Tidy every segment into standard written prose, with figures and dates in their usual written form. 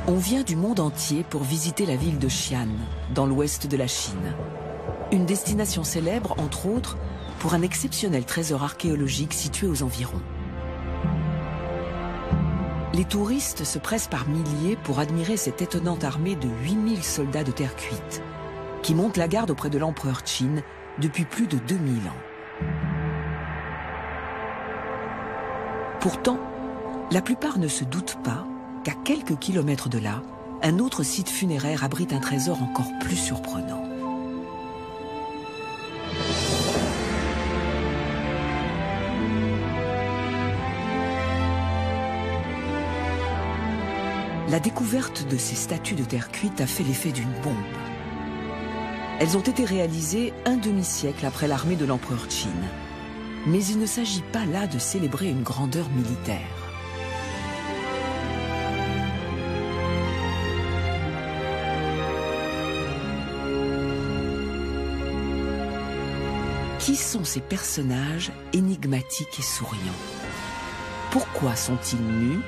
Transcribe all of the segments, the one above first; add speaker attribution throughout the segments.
Speaker 1: On vient du monde entier pour visiter la ville de Xi'an, dans l'ouest de la Chine. Une destination célèbre, entre autres, pour un exceptionnel trésor archéologique situé aux environs. Les touristes se pressent par milliers pour admirer cette étonnante armée de 8000 soldats de terre cuite, qui montent la garde auprès de l'empereur Qin depuis plus de 2000 ans. Pourtant, la plupart ne se doutent pas qu'à quelques kilomètres de là, un autre site funéraire abrite un trésor encore plus surprenant. La découverte de ces statues de terre cuite a fait l'effet d'une bombe. Elles ont été réalisées un demi-siècle après l'armée de l'empereur Qin. Mais il ne s'agit pas là de célébrer une grandeur militaire. Qui sont ces personnages énigmatiques et souriants? Pourquoi sont-ils nus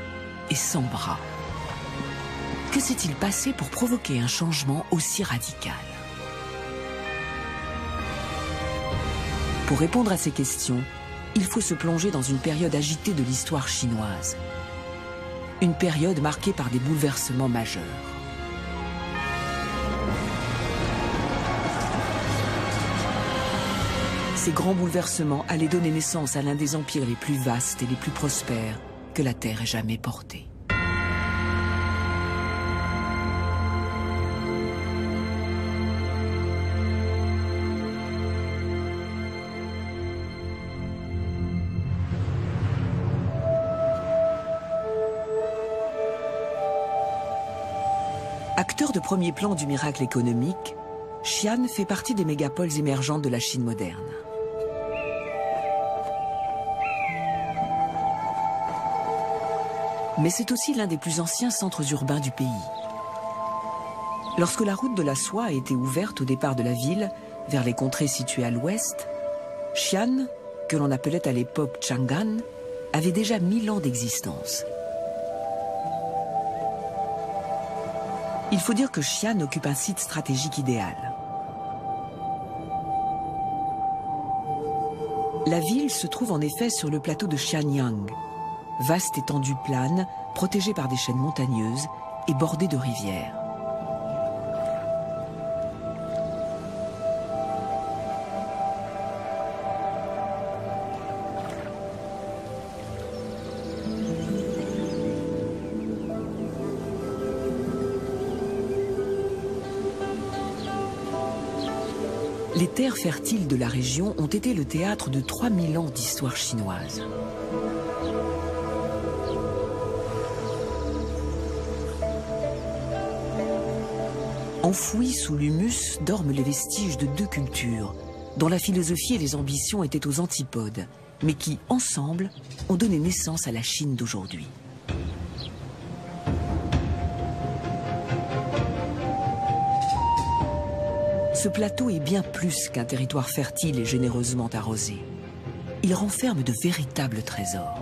Speaker 1: et sans bras? Que s'est-il passé pour provoquer un changement aussi radical? Pour répondre à ces questions, il faut se plonger dans une période agitée de l'histoire chinoise. Une période marquée par des bouleversements majeurs. Ces grands bouleversements allaient donner naissance à l'un des empires les plus vastes et les plus prospères que la Terre ait jamais portés. Acteur de premier plan du miracle économique, Xi'an fait partie des mégapoles émergentes de la Chine moderne. Mais c'est aussi l'un des plus anciens centres urbains du pays. Lorsque la route de la soie a été ouverte au départ de la ville, vers les contrées situées à l'ouest, Xi'an, que l'on appelait à l'époque Chang'an, avait déjà 1000 ans d'existence. Il faut dire que Xi'an occupe un site stratégique idéal. La ville se trouve en effet sur le plateau de Xianyang, vaste étendue plane, protégée par des chaînes montagneuses et bordée de rivières. Les terres fertiles de la région ont été le théâtre de 3000 ans d'histoire chinoise. Enfouis sous l'humus dorment les vestiges de deux cultures, dont la philosophie et les ambitions étaient aux antipodes, mais qui, ensemble, ont donné naissance à la Chine d'aujourd'hui. Ce plateau est bien plus qu'un territoire fertile et généreusement arrosé. Il renferme de véritables trésors.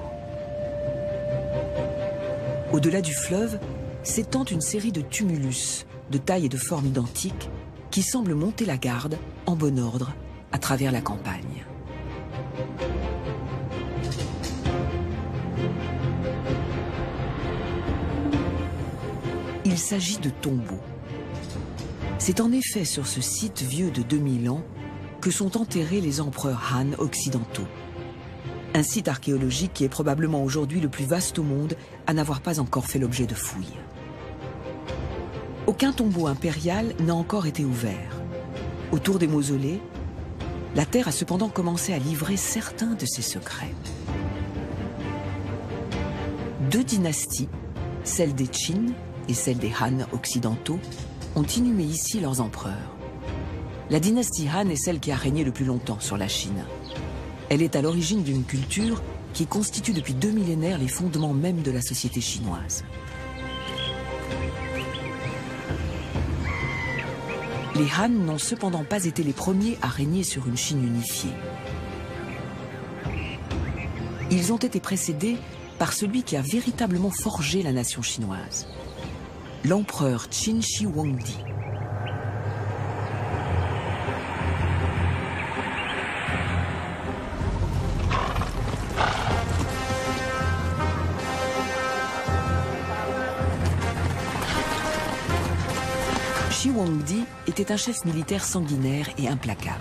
Speaker 1: Au-delà du fleuve, s'étend une série de tumulus, de taille et de forme identiques, qui semblent monter la garde, en bon ordre, à travers la campagne. Il s'agit de tombeaux. C'est en effet sur ce site vieux de 2000 ans que sont enterrés les empereurs Han occidentaux. Un site archéologique qui est probablement aujourd'hui le plus vaste au monde à n'avoir pas encore fait l'objet de fouilles. Aucun tombeau impérial n'a encore été ouvert. Autour des mausolées, la Terre a cependant commencé à livrer certains de ses secrets. Deux dynasties, celle des Qin et celle des Han occidentaux, ont inhumé ici leurs empereurs. La dynastie Han est celle qui a régné le plus longtemps sur la Chine. Elle est à l'origine d'une culture qui constitue depuis 2 millénaires les fondements même de la société chinoise. Les Han n'ont cependant pas été les premiers à régner sur une Chine unifiée. Ils ont été précédés par celui qui a véritablement forgé la nation chinoise. l'empereur Qin Shi Huangdi. Shi Huangdi était un chef militaire sanguinaire et implacable.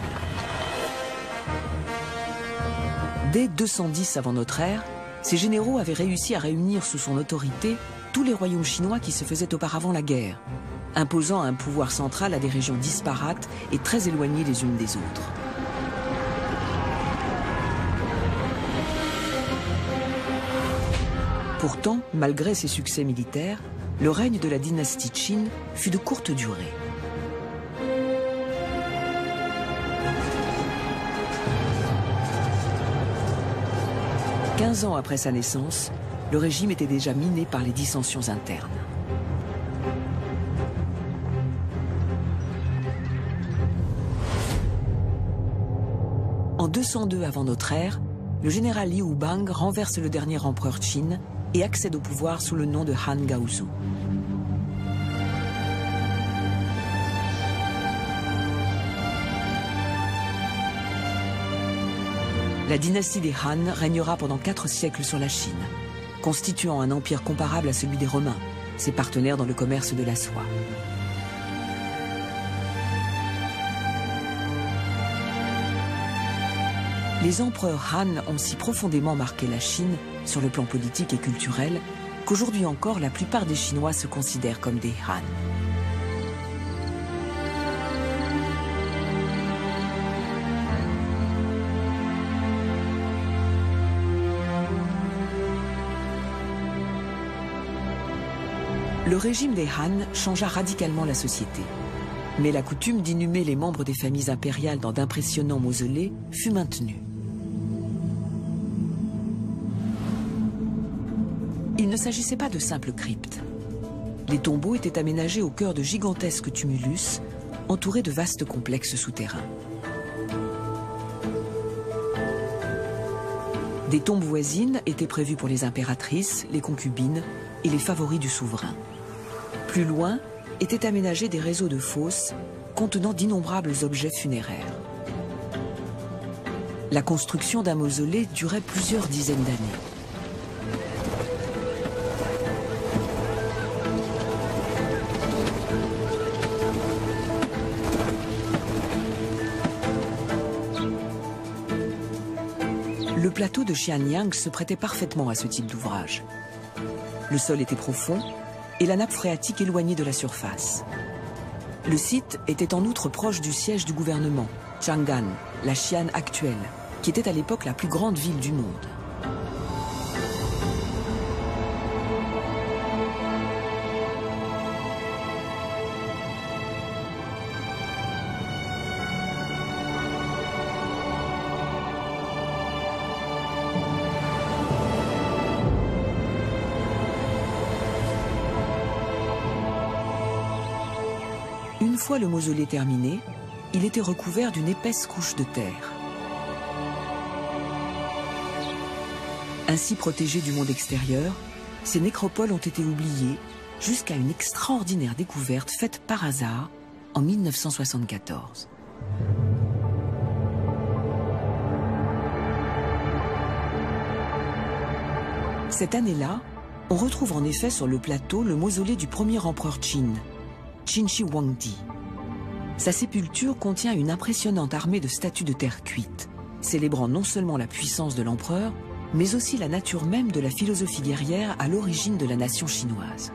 Speaker 1: Dès 210 avant notre ère, ses généraux avaient réussi à réunir sous son autorité tous les royaumes chinois qui se faisaient auparavant la guerre, imposant un pouvoir central à des régions disparates et très éloignées les unes des autres. Pourtant, malgré ses succès militaires, le règne de la dynastie Qin fut de courte durée. « 15 ans après sa naissance, le régime était déjà miné par les dissensions internes. En 202 avant notre ère, le général Liu Bang renverse le dernier empereur Qin et accède au pouvoir sous le nom de Han Gaozu. La dynastie des Han régnera pendant 4 siècles sur la Chine, constituant un empire comparable à celui des Romains, ses partenaires dans le commerce de la soie. Les empereurs Han ont si profondément marqué la Chine sur le plan politique et culturel qu'aujourd'hui encore la plupart des Chinois se considèrent comme des Han. Le régime des Han changea radicalement la société. Mais la coutume d'inhumer les membres des familles impériales dans d'impressionnants mausolées fut maintenue. Il ne s'agissait pas de simples cryptes. Les tombeaux étaient aménagés au cœur de gigantesques tumulus, entourés de vastes complexes souterrains. Des tombes voisines étaient prévues pour les impératrices, les concubines et les favoris du souverain. Plus loin, étaient aménagés des réseaux de fosses contenant d'innombrables objets funéraires. La construction d'un mausolée durait plusieurs dizaines d'années. Le plateau de Xianyang se prêtait parfaitement à ce type d'ouvrage. Le sol était profond et la nappe phréatique éloignée de la surface. Le site était en outre proche du siège du gouvernement, Chang'an, la Xi'an actuelle, qui était à l'époque la plus grande ville du monde. Une fois le mausolée terminé, il était recouvert d'une épaisse couche de terre. Ainsi protégés du monde extérieur, ces nécropoles ont été oubliées jusqu'à une extraordinaire découverte faite par hasard en 1974. Cette année-là, on retrouve en effet sur le plateau le mausolée du premier empereur Qin, Qin Shi Huangdi. Sa sépulture contient une impressionnante armée de statues de terre cuite, célébrant non seulement la puissance de l'empereur, mais aussi la nature même de la philosophie guerrière à l'origine de la nation chinoise.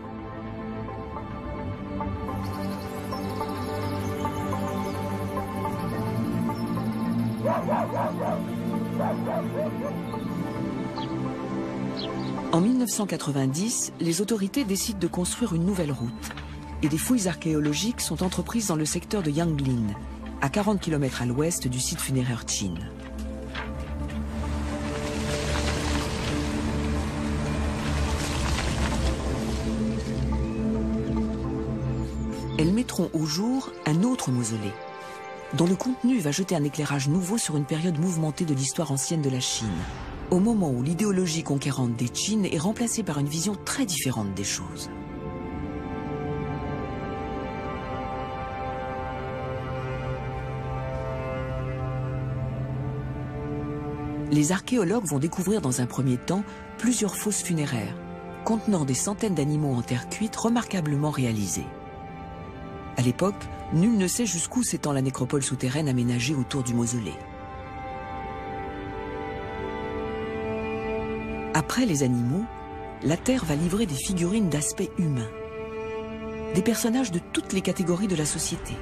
Speaker 1: En 1990, les autorités décident de construire une nouvelle route et des fouilles archéologiques sont entreprises dans le secteur de Yanglin, à 40 km à l'ouest du site funéraire Qin. Elles mettront au jour un autre mausolée, dont le contenu va jeter un éclairage nouveau sur une période mouvementée de l'histoire ancienne de la Chine, au moment où l'idéologie conquérante des Qin est remplacée par une vision très différente des choses. Les archéologues vont découvrir dans un premier temps plusieurs fosses funéraires, contenant des centaines d'animaux en terre cuite remarquablement réalisés. À l'époque, nul ne sait jusqu'où s'étend la nécropole souterraine aménagée autour du mausolée. Après les animaux, la terre va livrer des figurines d'aspect humain. Des personnages de toutes les catégories de la société.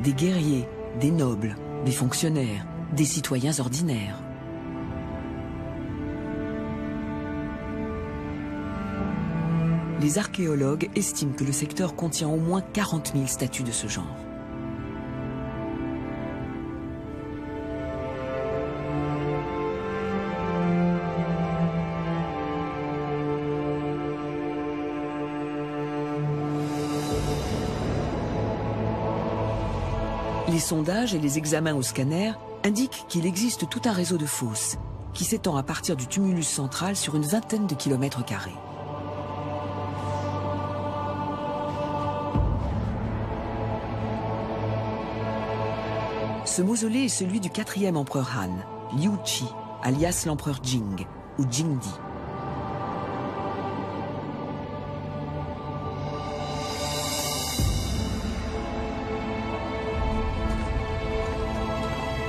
Speaker 1: Des guerriers, des nobles, des fonctionnaires, des citoyens ordinaires. Les archéologues estiment que le secteur contient au moins 40 000 statues de ce genre. Les sondages et les examens au scanner indiquent qu'il existe tout un réseau de fosses qui s'étend à partir du tumulus central sur une vingtaine de kilomètres carrés. Ce mausolée est celui du 4e empereur Han, Liu Qi, alias l'empereur Jing, ou Jingdi.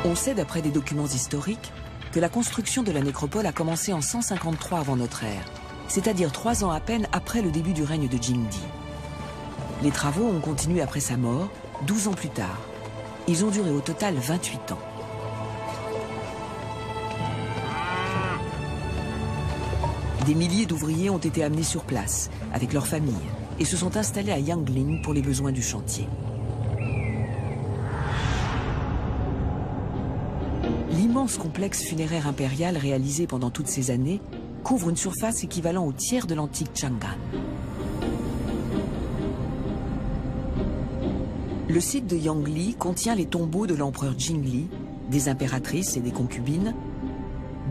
Speaker 1: On sait d'après des documents historiques que la construction de la nécropole a commencé en 153 avant notre ère, c'est-à-dire 3 ans à peine après le début du règne de Jingdi. Les travaux ont continué après sa mort, 12 ans plus tard. Ils ont duré au total 28 ans. Des milliers d'ouvriers ont été amenés sur place, avec leurs familles, et se sont installés à Yangling pour les besoins du chantier. L'immense complexe funéraire impérial réalisé pendant toutes ces années couvre une surface équivalente au tiers de l'antique Chang'an. Le site de Yangli contient les tombeaux de l'empereur Jingli, des impératrices et des concubines,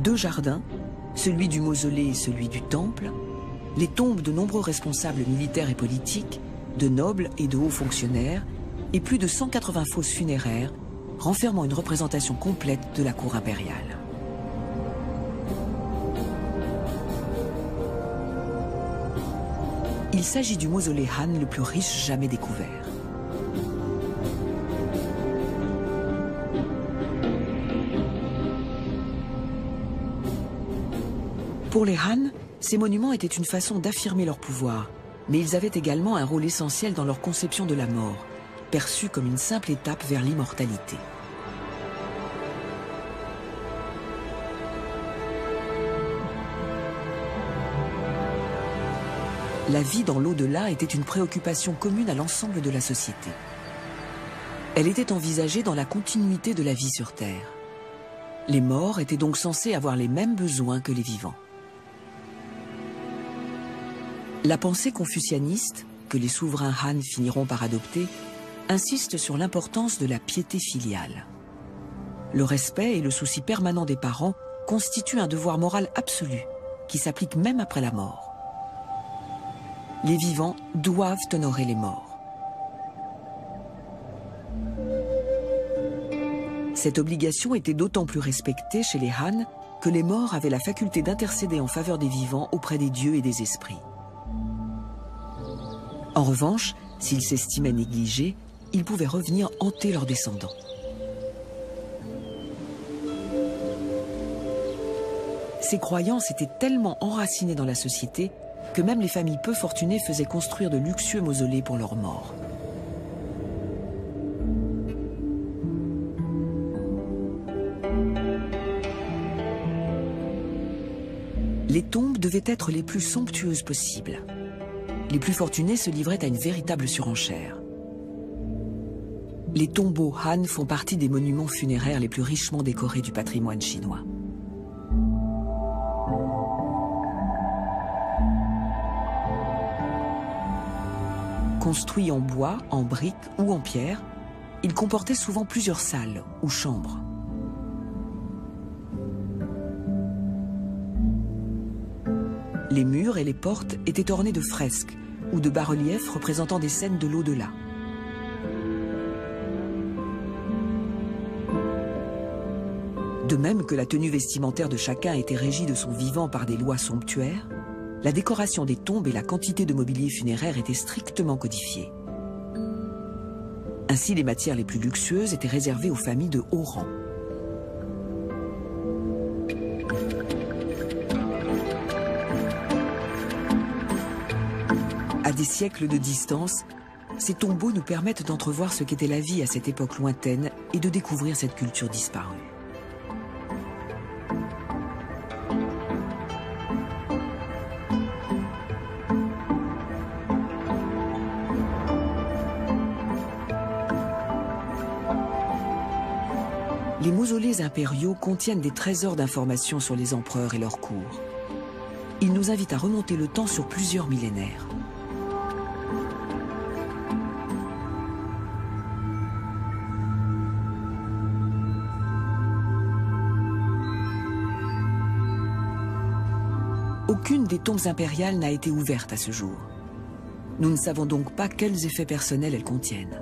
Speaker 1: 2 jardins, celui du mausolée et celui du temple, les tombes de nombreux responsables militaires et politiques, de nobles et de hauts fonctionnaires, et plus de 180 fosses funéraires, renfermant une représentation complète de la cour impériale. Il s'agit du mausolée Han le plus riche jamais découvert. Pour les Han, ces monuments étaient une façon d'affirmer leur pouvoir, mais ils avaient également un rôle essentiel dans leur conception de la mort, perçue comme une simple étape vers l'immortalité. La vie dans l'au-delà était une préoccupation commune à l'ensemble de la société. Elle était envisagée dans la continuité de la vie sur Terre. Les morts étaient donc censés avoir les mêmes besoins que les vivants. La pensée confucianiste, que les souverains Han finiront par adopter, insiste sur l'importance de la piété filiale. Le respect et le souci permanent des parents constituent un devoir moral absolu, qui s'applique même après la mort. Les vivants doivent honorer les morts. Cette obligation était d'autant plus respectée chez les Han que les morts avaient la faculté d'intercéder en faveur des vivants auprès des dieux et des esprits. En revanche, s'ils s'estimaient négligés, ils pouvaient revenir hanter leurs descendants. Ces croyances étaient tellement enracinées dans la société que même les familles peu fortunées faisaient construire de luxueux mausolées pour leurs morts. Les tombes devaient être les plus somptueuses possibles. Les plus fortunés se livraient à une véritable surenchère. Les tombeaux Han font partie des monuments funéraires les plus richement décorés du patrimoine chinois. Construits en bois, en briques ou en pierre, ils comportaient souvent plusieurs salles ou chambres. Les murs et les portes étaient ornés de fresques ou de bas-reliefs représentant des scènes de l'au-delà. De même que la tenue vestimentaire de chacun était régie de son vivant par des lois somptuaires, la décoration des tombes et la quantité de mobilier funéraire étaient strictement codifiées. Ainsi, les matières les plus luxueuses étaient réservées aux familles de haut rang. À des siècles de distance, ces tombeaux nous permettent d'entrevoir ce qu'était la vie à cette époque lointaine et de découvrir cette culture disparue. Les mausolées impériaux contiennent des trésors d'informations sur les empereurs et leur cour. Ils nous invitent à remonter le temps sur plusieurs millénaires. Aucune des tombes impériales n'a été ouverte à ce jour. Nous ne savons donc pas quels effets personnels elles contiennent.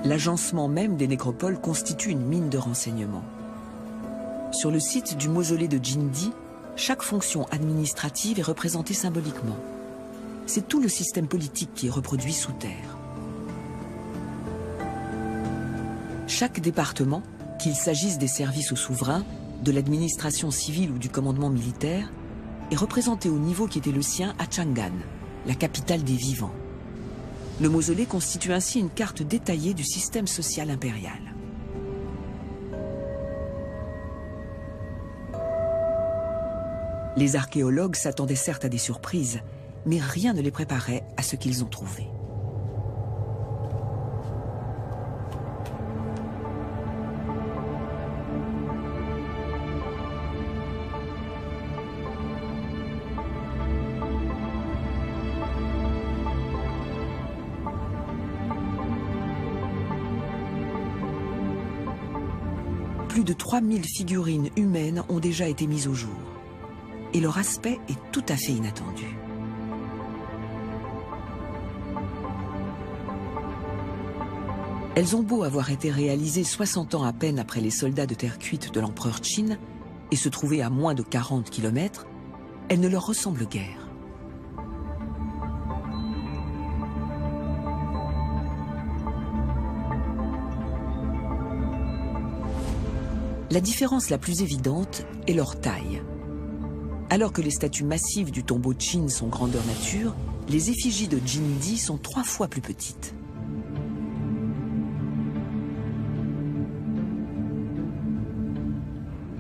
Speaker 1: L'agencement même des nécropoles constitue une mine de renseignements. Sur le site du mausolée de Jindi, chaque fonction administrative est représentée symboliquement. C'est tout le système politique qui est reproduit sous terre. Chaque département, qu'il s'agisse des services aux souverains, de l'administration civile ou du commandement militaire, est représenté au niveau qui était le sien à Chang'an, la capitale des vivants. Le mausolée constitue ainsi une carte détaillée du système social impérial. Les archéologues s'attendaient certes à des surprises, mais rien ne les préparait à ce qu'ils ont trouvé. Plus de 3000 figurines humaines ont déjà été mises au jour. Et leur aspect est tout à fait inattendu. Elles ont beau avoir été réalisées 60 ans à peine après les soldats de terre cuite de l'empereur Qin et se trouver à moins de 40 km, elles ne leur ressemblent guère. La différence la plus évidente est leur taille. Alors que les statues massives du tombeau Qin sont grandeur nature, les effigies de Jindi sont 3 fois plus petites.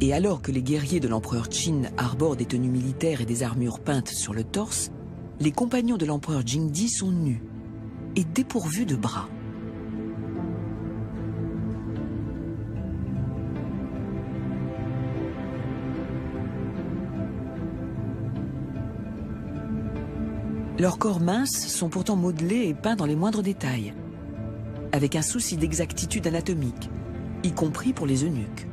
Speaker 1: Et alors que les guerriers de l'empereur Qin arborent des tenues militaires et des armures peintes sur le torse, les compagnons de l'empereur Jindi sont nus et dépourvus de bras. Leurs corps minces sont pourtant modelés et peints dans les moindres détails, avec un souci d'exactitude anatomique, y compris pour les eunuques.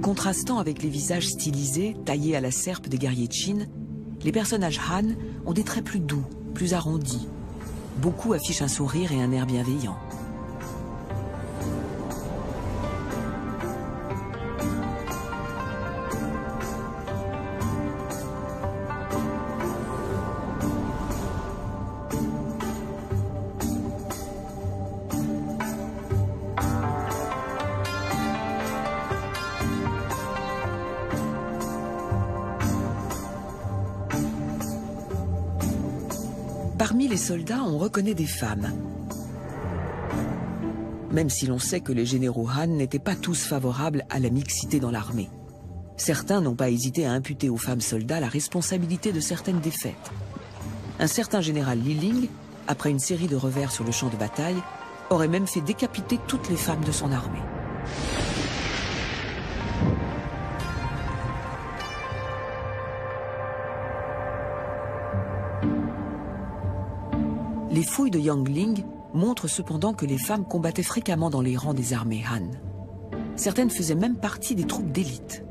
Speaker 1: Contrastant avec les visages stylisés, taillés à la serpe des guerriers Qin, les personnages Han ont des traits plus doux, plus arrondis. Beaucoup affichent un sourire et un air bienveillant. Parmi les soldats, on reconnaît des femmes. Même si l'on sait que les généraux Han n'étaient pas tous favorables à la mixité dans l'armée. Certains n'ont pas hésité à imputer aux femmes soldats la responsabilité de certaines défaites. Un certain général Li Ling, après une série de revers sur le champ de bataille, aurait même fait décapiter toutes les femmes de son armée. Les fouilles de Yangling montrent cependant que les femmes combattaient fréquemment dans les rangs des armées Han. Certaines faisaient même partie des troupes d'élite.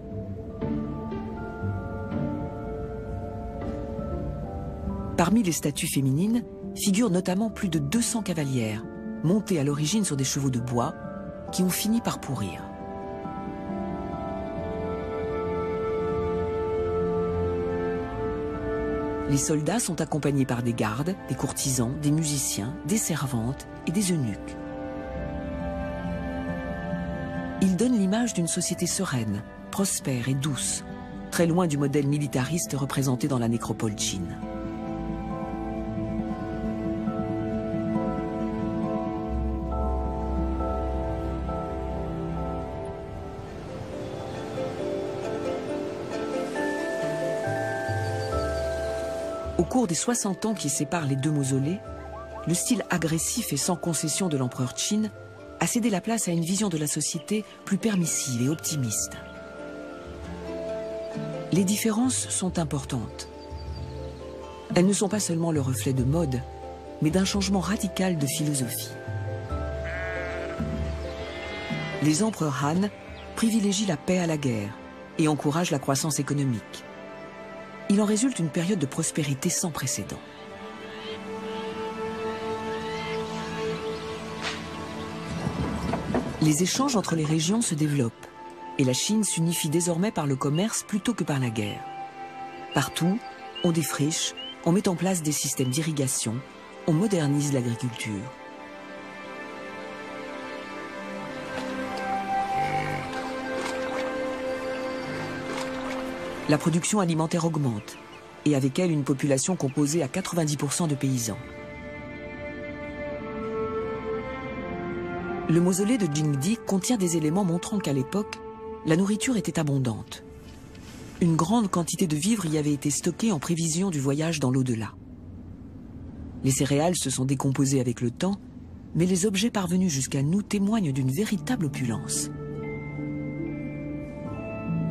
Speaker 1: Parmi les statues féminines figurent notamment plus de 200 cavalières, montées à l'origine sur des chevaux de bois, qui ont fini par pourrir. Les soldats sont accompagnés par des gardes, des courtisans, des musiciens, des servantes et des eunuques. Ils donnent l'image d'une société sereine, prospère et douce, très loin du modèle militariste représenté dans la nécropole Qin. Au cours des 60 ans qui séparent les deux mausolées, le style agressif et sans concession de l'empereur Qin a cédé la place à une vision de la société plus permissive et optimiste. Les différences sont importantes. Elles ne sont pas seulement le reflet de mode, mais d'un changement radical de philosophie. Les empereurs Han privilégient la paix à la guerre et encouragent la croissance économique. Il en résulte une période de prospérité sans précédent. Les échanges entre les régions se développent et la Chine s'unifie désormais par le commerce plutôt que par la guerre. Partout, on défriche, on met en place des systèmes d'irrigation, on modernise l'agriculture. La production alimentaire augmente, et avec elle une population composée à 90% de paysans. Le mausolée de Jingdi contient des éléments montrant qu'à l'époque, la nourriture était abondante. Une grande quantité de vivres y avait été stockée en prévision du voyage dans l'au-delà. Les céréales se sont décomposées avec le temps, mais les objets parvenus jusqu'à nous témoignent d'une véritable opulence.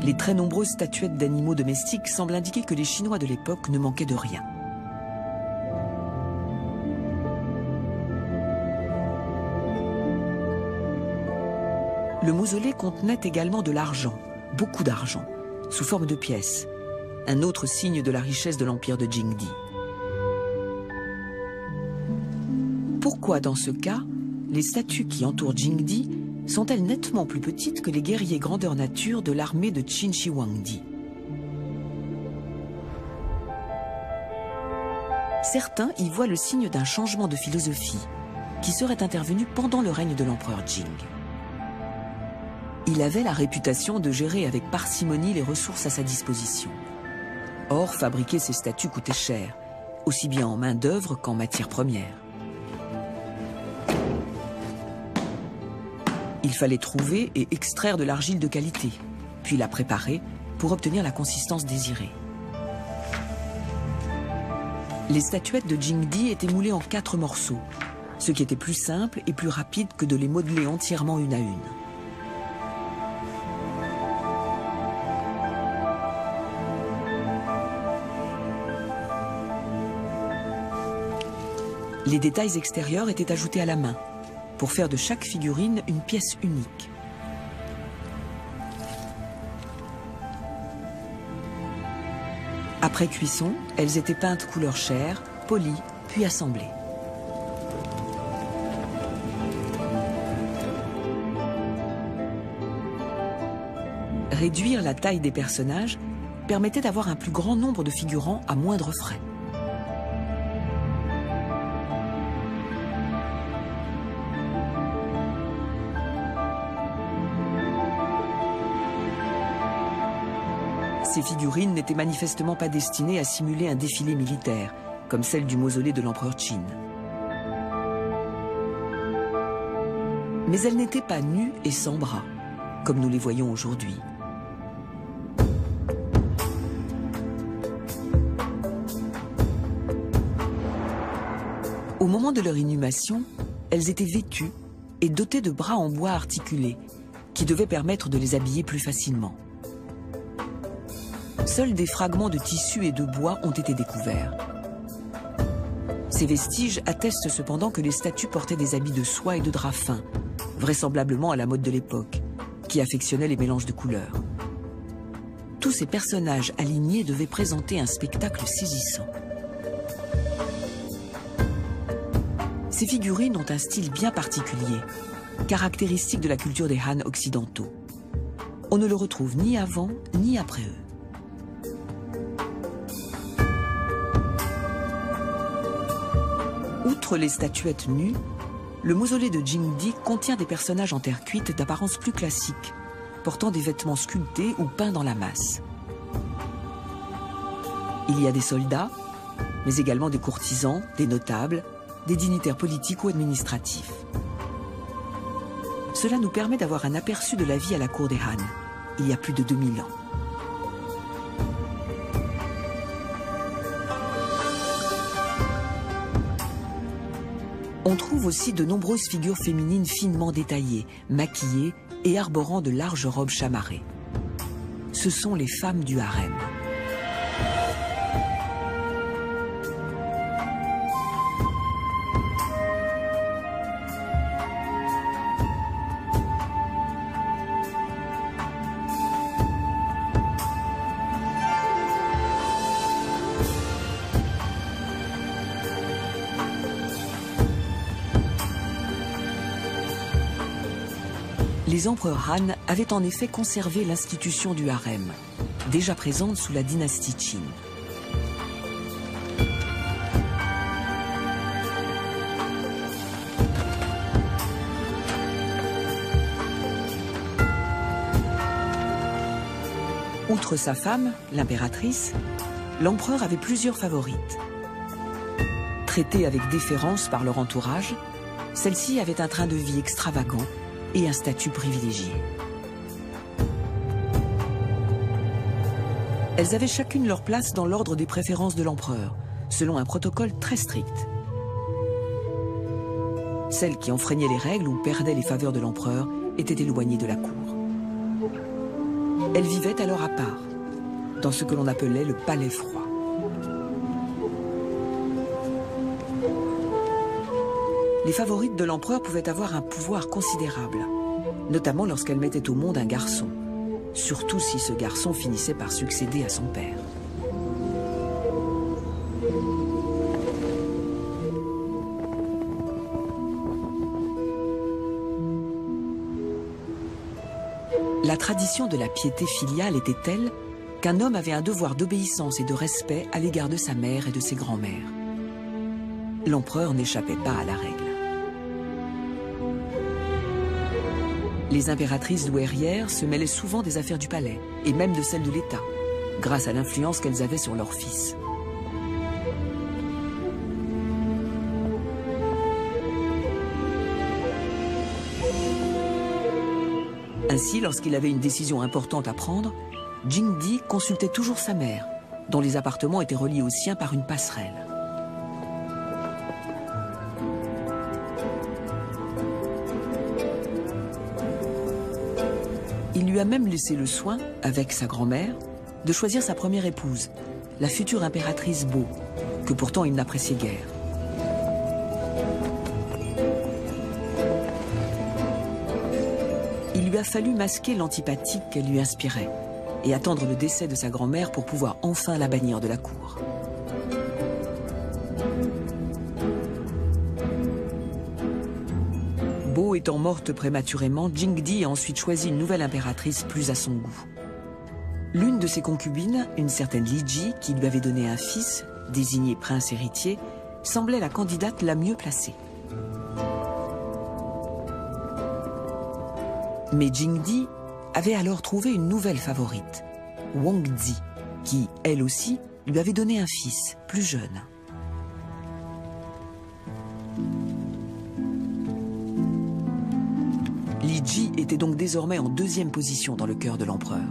Speaker 1: Les très nombreuses statuettes d'animaux domestiques semblent indiquer que les Chinois de l'époque ne manquaient de rien. Le mausolée contenait également de l'argent, beaucoup d'argent, sous forme de pièces, un autre signe de la richesse de l'empire de Jingdi. Pourquoi, dans ce cas, les statues qui entourent Jingdi sont-elles nettement plus petites que les guerriers grandeur nature de l'armée de Qin Shi Huangdi? Certains y voient le signe d'un changement de philosophie qui serait intervenu pendant le règne de l'empereur Jing. Il avait la réputation de gérer avec parcimonie les ressources à sa disposition. Or, fabriquer ces statues coûtait cher, aussi bien en main-d'œuvre qu'en matières premières. Il fallait trouver et extraire de l'argile de qualité, puis la préparer pour obtenir la consistance désirée. Les statuettes de Jingdi étaient moulées en 4 morceaux, ce qui était plus simple et plus rapide que de les modeler entièrement une à une. Les détails extérieurs étaient ajoutés à la main, pour faire de chaque figurine une pièce unique. Après cuisson, elles étaient peintes couleur chair, polies, puis assemblées. Réduire la taille des personnages permettait d'avoir un plus grand nombre de figurants à moindre frais. Ces figurines n'étaient manifestement pas destinées à simuler un défilé militaire, comme celle du mausolée de l'empereur Qin. Mais elles n'étaient pas nues et sans bras, comme nous les voyons aujourd'hui. Au moment de leur inhumation, elles étaient vêtues et dotées de bras en bois articulés, qui devaient permettre de les habiller plus facilement. Seuls des fragments de tissu et de bois ont été découverts. Ces vestiges attestent cependant que les statues portaient des habits de soie et de drap fin, vraisemblablement à la mode de l'époque, qui affectionnait les mélanges de couleurs. Tous ces personnages alignés devaient présenter un spectacle saisissant. Ces figurines ont un style bien particulier, caractéristique de la culture des Han occidentaux. On ne le retrouve ni avant ni après eux. Outre les statuettes nues, le mausolée de Jingdi contient des personnages en terre cuite d'apparence plus classique, portant des vêtements sculptés ou peints dans la masse. Il y a des soldats, mais également des courtisans, des notables, des dignitaires politiques ou administratifs. Cela nous permet d'avoir un aperçu de la vie à la cour des Han, il y a plus de 2000 ans. On trouve aussi de nombreuses figures féminines finement détaillées, maquillées et arborant de larges robes chamarrées. Ce sont les femmes du harem. Les empereurs Han avaient en effet conservé l'institution du harem, déjà présente sous la dynastie Qin. Outre sa femme, l'impératrice, l'empereur avait plusieurs favorites. Traitées avec déférence par leur entourage, celles-ci avaient un train de vie extravagant et un statut privilégié. Elles avaient chacune leur place dans l'ordre des préférences de l'empereur, selon un protocole très strict. Celles qui enfreignaient les règles ou perdaient les faveurs de l'empereur étaient éloignées de la cour. Elles vivaient alors à part, dans ce que l'on appelait le palais froid. Les favorites de l'empereur pouvaient avoir un pouvoir considérable, notamment lorsqu'elles mettaient au monde un garçon, surtout si ce garçon finissait par succéder à son père. La tradition de la piété filiale était telle qu'un homme avait un devoir d'obéissance et de respect à l'égard de sa mère et de ses grands-mères. L'empereur n'échappait pas à la règle. Les impératrices douairières se mêlaient souvent des affaires du palais, et même de celles de l'État, grâce à l'influence qu'elles avaient sur leurs fils. Ainsi, lorsqu'il avait une décision importante à prendre, Jingdi consultait toujours sa mère, dont les appartements étaient reliés aux siens par une passerelle. Il lui a même laissé le soin, avec sa grand-mère, de choisir sa première épouse, la future impératrice Bo, que pourtant il n'appréciait guère. Il lui a fallu masquer l'antipathie qu'elle lui inspirait et attendre le décès de sa grand-mère pour pouvoir enfin la bannir de la cour. Bo étant morte prématurément, Jingdi a ensuite choisi une nouvelle impératrice plus à son goût. L'une de ses concubines, une certaine Li Ji, qui lui avait donné un fils, désigné prince héritier, semblait la candidate la mieux placée. Mais Jingdi avait alors trouvé une nouvelle favorite, Wang Zi, qui, elle aussi, lui avait donné un fils, plus jeune. Li Ji était donc désormais en deuxième position dans le cœur de l'empereur.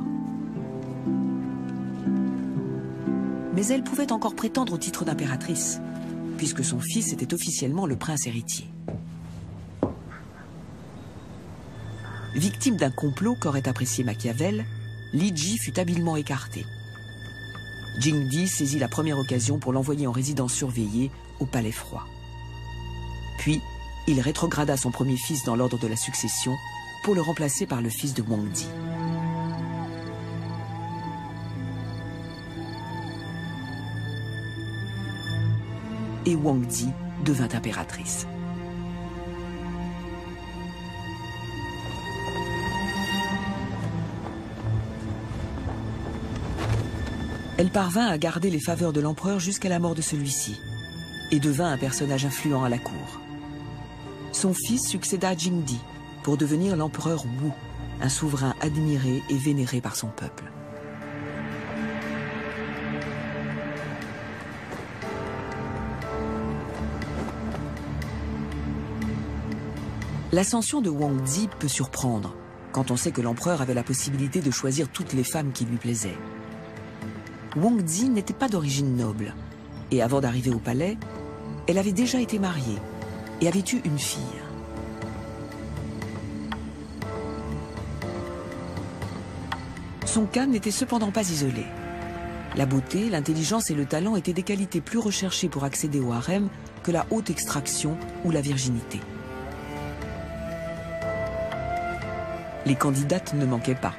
Speaker 1: Mais elle pouvait encore prétendre au titre d'impératrice, puisque son fils était officiellement le prince héritier. Victime d'un complot qu'aurait apprécié Machiavel, Li Ji fut habilement écarté. Jingdi saisit la première occasion pour l'envoyer en résidence surveillée au palais froid. Puis, il rétrograda son premier fils dans l'ordre de la succession pour le remplacer par le fils de Huangdi. Et Huangdi devint impératrice. Elle parvint à garder les faveurs de l'empereur jusqu'à la mort de celui-ci et devint un personnage influent à la cour. Son fils succéda à Jingdi pour devenir l'empereur Wu, un souverain admiré et vénéré par son peuple. L'ascension de Huangdi peut surprendre quand on sait que l'empereur avait la possibilité de choisir toutes les femmes qui lui plaisaient. Huangdi n'était pas d'origine noble, et avant d'arriver au palais, elle avait déjà été mariée et avait eu une fille. Son cas n'était cependant pas isolé. La beauté, l'intelligence et le talent étaient des qualités plus recherchées pour accéder au harem que la haute extraction ou la virginité. Les candidates ne manquaient pas.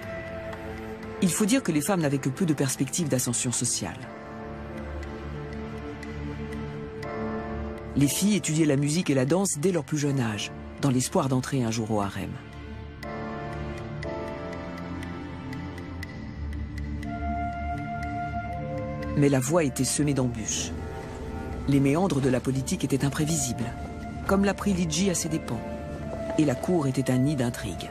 Speaker 1: Il faut dire que les femmes n'avaient que peu de perspectives d'ascension sociale. Les filles étudiaient la musique et la danse dès leur plus jeune âge, dans l'espoir d'entrer un jour au harem. Mais la voie était semée d'embûches. Les méandres de la politique étaient imprévisibles, comme l'apprit Liji à ses dépens, et la cour était un nid d'intrigues.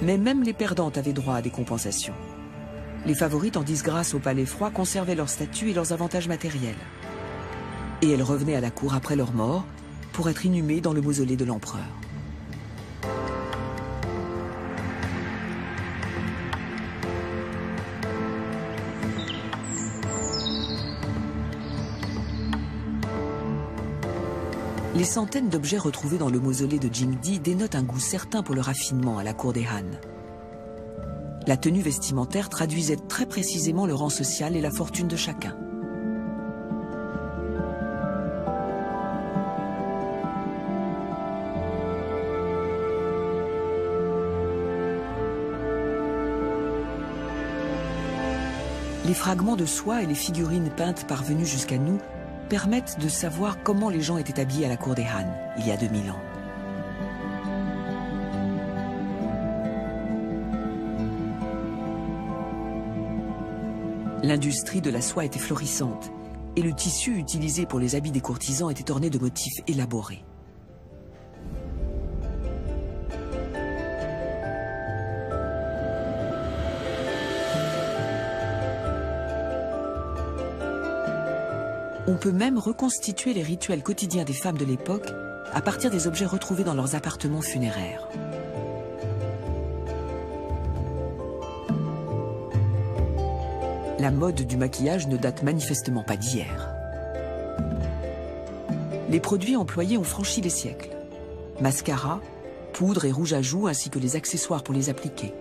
Speaker 1: Mais même les perdantes avaient droit à des compensations. Les favorites en disgrâce au palais froid conservaient leur statut et leurs avantages matériels. Et elles revenaient à la cour après leur mort pour être inhumées dans le mausolée de l'empereur. Les centaines d'objets retrouvés dans le mausolée de Jingdi dénotent un goût certain pour le raffinement à la cour des Han. La tenue vestimentaire traduisait très précisément le rang social et la fortune de chacun. Les fragments de soie et les figurines peintes parvenues jusqu'à nous permettent de savoir comment les gens étaient habillés à la cour des Han, il y a 2000 ans. L'industrie de la soie était florissante, et le tissu utilisé pour les habits des courtisans était orné de motifs élaborés. On peut même reconstituer les rituels quotidiens des femmes de l'époque à partir des objets retrouvés dans leurs appartements funéraires. La mode du maquillage ne date manifestement pas d'hier. Les produits employés ont franchi les siècles. Mascara, poudre et rouge à joues ainsi que les accessoires pour les appliquer.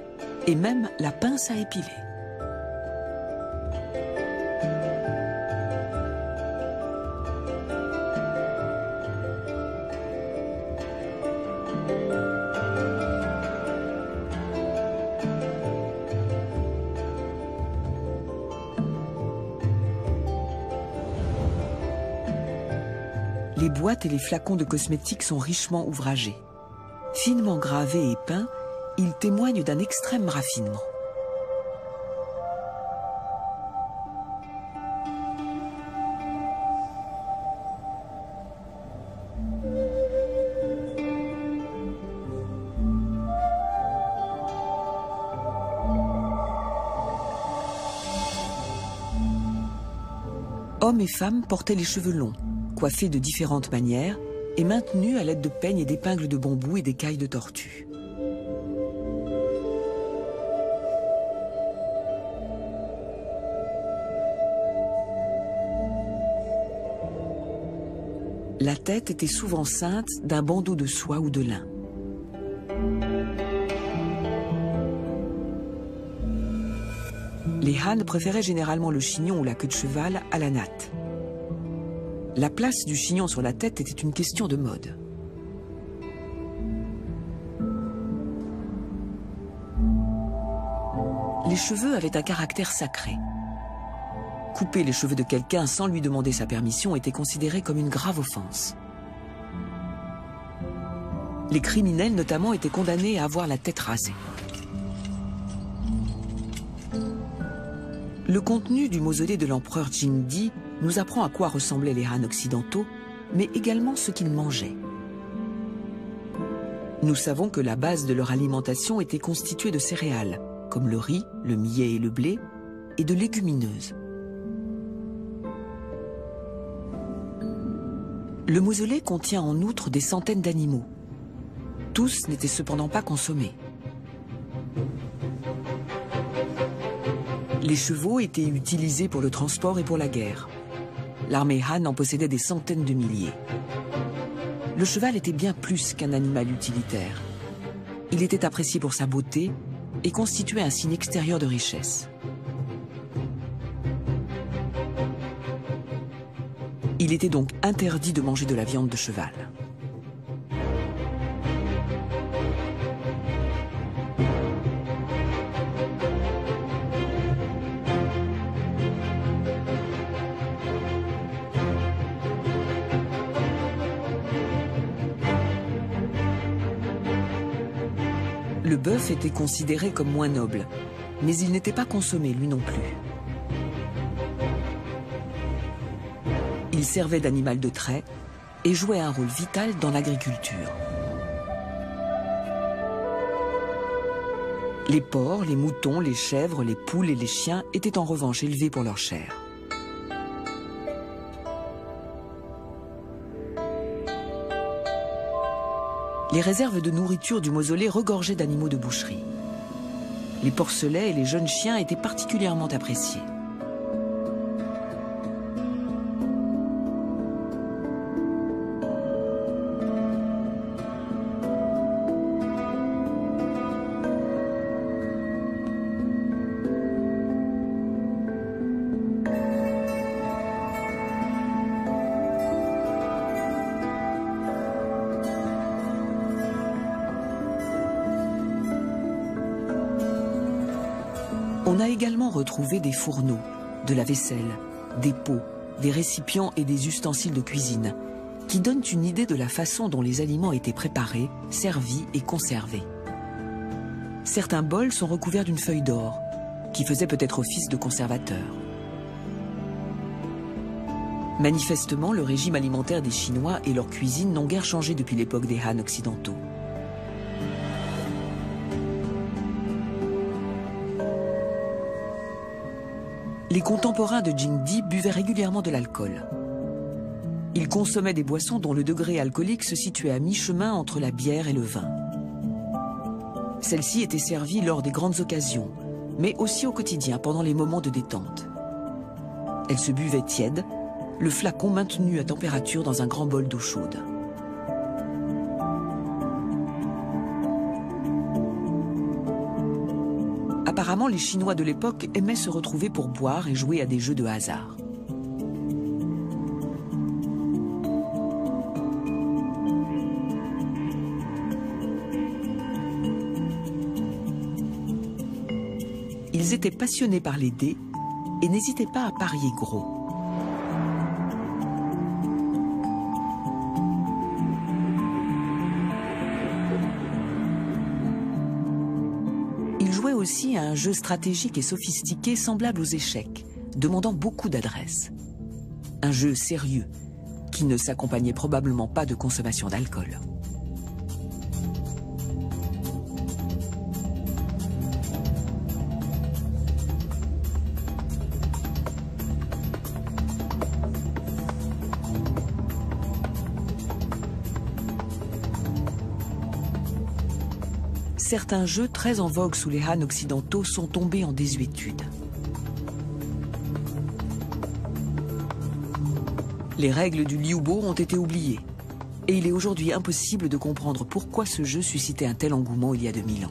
Speaker 1: Et même la pince à épiler. Les boîtes et les flacons de cosmétiques sont richement ouvragés. Finement gravés et peints, ils témoignent d'un extrême raffinement. Hommes et femmes portaient les cheveux longs, coiffés de différentes manières et maintenus à l'aide de peignes et d'épingles de bambou et d'écailles de tortue. La tête était souvent ceinte d'un bandeau de soie ou de lin. Les Han préféraient généralement le chignon ou la queue de cheval à la natte. La place du chignon sur la tête était une question de mode. Les cheveux avaient un caractère sacré. Couper les cheveux de quelqu'un sans lui demander sa permission était considéré comme une grave offense. Les criminels notamment étaient condamnés à avoir la tête rasée. Le contenu du mausolée de l'empereur Jingdi nous apprend à quoi ressemblaient les Han occidentaux, mais également ce qu'ils mangeaient. Nous savons que la base de leur alimentation était constituée de céréales, comme le riz, le millet et le blé, et de légumineuses. Le mausolée contient en outre des centaines d'animaux. Tous n'étaient cependant pas consommés. Les chevaux étaient utilisés pour le transport et pour la guerre. L'armée Han en possédait des centaines de milliers. Le cheval était bien plus qu'un animal utilitaire. Il était apprécié pour sa beauté et constituait un signe extérieur de richesse. Il était donc interdit de manger de la viande de cheval. Le bœuf était considéré comme moins noble, mais il n'était pas consommé lui non plus. Il servait d'animal de trait et jouait un rôle vital dans l'agriculture. Les porcs, les moutons, les chèvres, les poules et les chiens étaient en revanche élevés pour leur chair. Les réserves de nourriture du mausolée regorgeaient d'animaux de boucherie. Les porcelets et les jeunes chiens étaient particulièrement appréciés. On a également retrouvé des fourneaux, de la vaisselle, des pots, des récipients et des ustensiles de cuisine, qui donnent une idée de la façon dont les aliments étaient préparés, servis et conservés. Certains bols sont recouverts d'une feuille d'or, qui faisait peut-être office de conservateur. Manifestement, le régime alimentaire des Chinois et leur cuisine n'ont guère changé depuis l'époque des Han occidentaux. Les contemporains de Jingdi buvaient régulièrement de l'alcool. Ils consommaient des boissons dont le degré alcoolique se situait à mi-chemin entre la bière et le vin. Celles-ci étaient servies lors des grandes occasions, mais aussi au quotidien pendant les moments de détente. Elles se buvaient tièdes, le flacon maintenu à température dans un grand bol d'eau chaude. Apparemment, les Chinois de l'époque aimaient se retrouver pour boire et jouer à des jeux de hasard. Ils étaient passionnés par les dés et n'hésitaient pas à parier gros. Ils jouaient aussi à un jeu stratégique et sophistiqué semblable aux échecs, demandant beaucoup d'adresse. Un jeu sérieux, qui ne s'accompagnait probablement pas de consommation d'alcool. Certains jeux très en vogue sous les Han occidentaux sont tombés en désuétude. Les règles du Liubo ont été oubliées, et il est aujourd'hui impossible de comprendre pourquoi ce jeu suscitait un tel engouement il y a 2000 ans.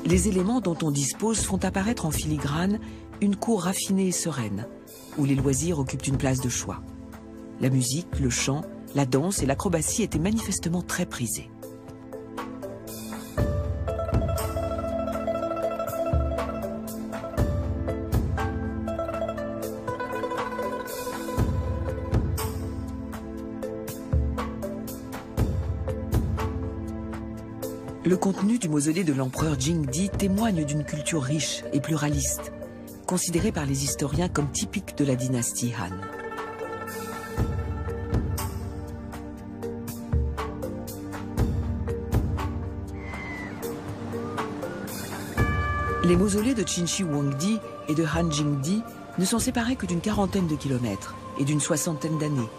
Speaker 1: Les éléments dont on dispose font apparaître en filigrane une cour raffinée et sereine, où les loisirs occupent une place de choix. La musique, le chant, la danse et l'acrobatie étaient manifestement très prisés. Le contenu du mausolée de l'empereur Jingdi témoigne d'une culture riche et pluraliste, considérée par les historiens comme typique de la dynastie Han. Les mausolées de Qinshi Huangdi et de Han Jingdi ne sont séparés que d'une quarantaine de kilomètres et d'une soixantaine d'années,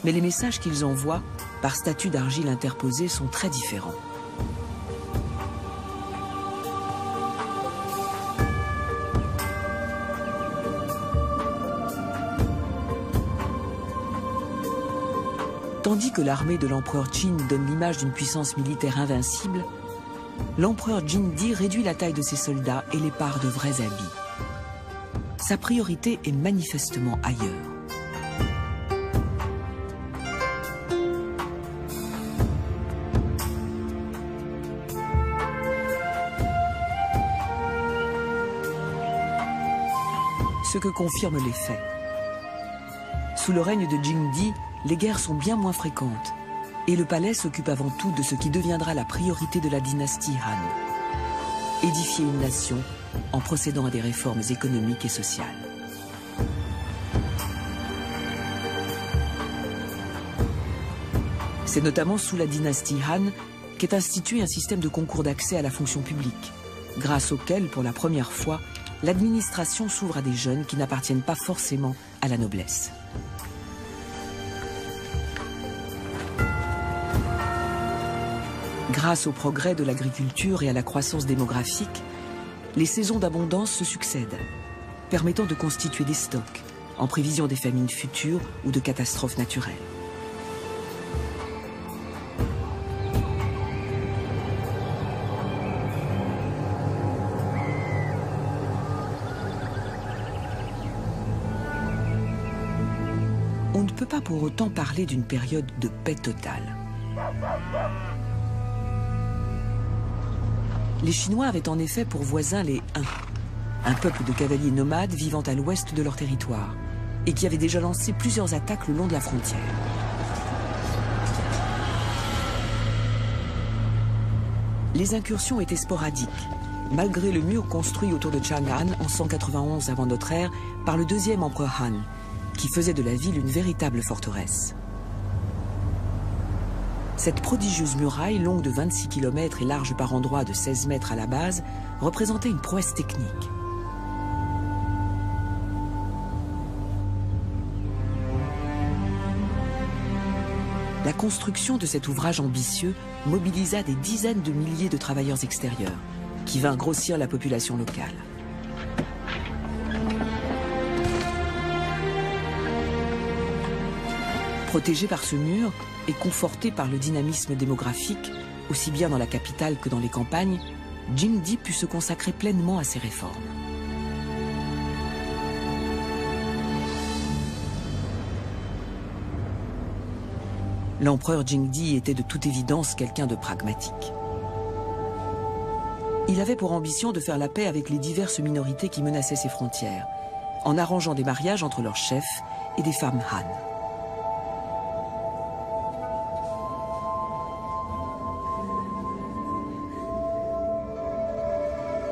Speaker 1: mais les messages qu'ils envoient, par statues d'argile interposées, sont très différents. Tandis que l'armée de l'empereur Qin donne l'image d'une puissance militaire invincible, l'empereur Jingdi réduit la taille de ses soldats et les pare de vrais habits. Sa priorité est manifestement ailleurs. Ce que confirment les faits. Sous le règne de Jingdi, les guerres sont bien moins fréquentes et le palais s'occupe avant tout de ce qui deviendra la priorité de la dynastie Han. Édifier une nation en procédant à des réformes économiques et sociales. C'est notamment sous la dynastie Han qu'est institué un système de concours d'accès à la fonction publique, grâce auquel, pour la première fois, l'administration s'ouvre à des jeunes qui n'appartiennent pas forcément à la noblesse. Grâce au progrès de l'agriculture et à la croissance démographique, les saisons d'abondance se succèdent, permettant de constituer des stocks en prévision des famines futures ou de catastrophes naturelles. On ne peut pas pour autant parler d'une période de paix totale. Les Chinois avaient en effet pour voisins les Han, un peuple de cavaliers nomades vivant à l'ouest de leur territoire, et qui avait déjà lancé plusieurs attaques le long de la frontière. Les incursions étaient sporadiques, malgré le mur construit autour de Chang'an en 191 avant notre ère par le deuxième empereur Han, qui faisait de la ville une véritable forteresse. Cette prodigieuse muraille, longue de 26 km et large par endroits de 16 mètres à la base, représentait une prouesse technique. La construction de cet ouvrage ambitieux mobilisa des dizaines de milliers de travailleurs extérieurs, qui vinrent grossir la population locale. Protégé par ce mur et conforté par le dynamisme démographique, aussi bien dans la capitale que dans les campagnes, Jingdi put se consacrer pleinement à ses réformes. L'empereur Jingdi était de toute évidence quelqu'un de pragmatique. Il avait pour ambition de faire la paix avec les diverses minorités qui menaçaient ses frontières, en arrangeant des mariages entre leurs chefs et des femmes Han.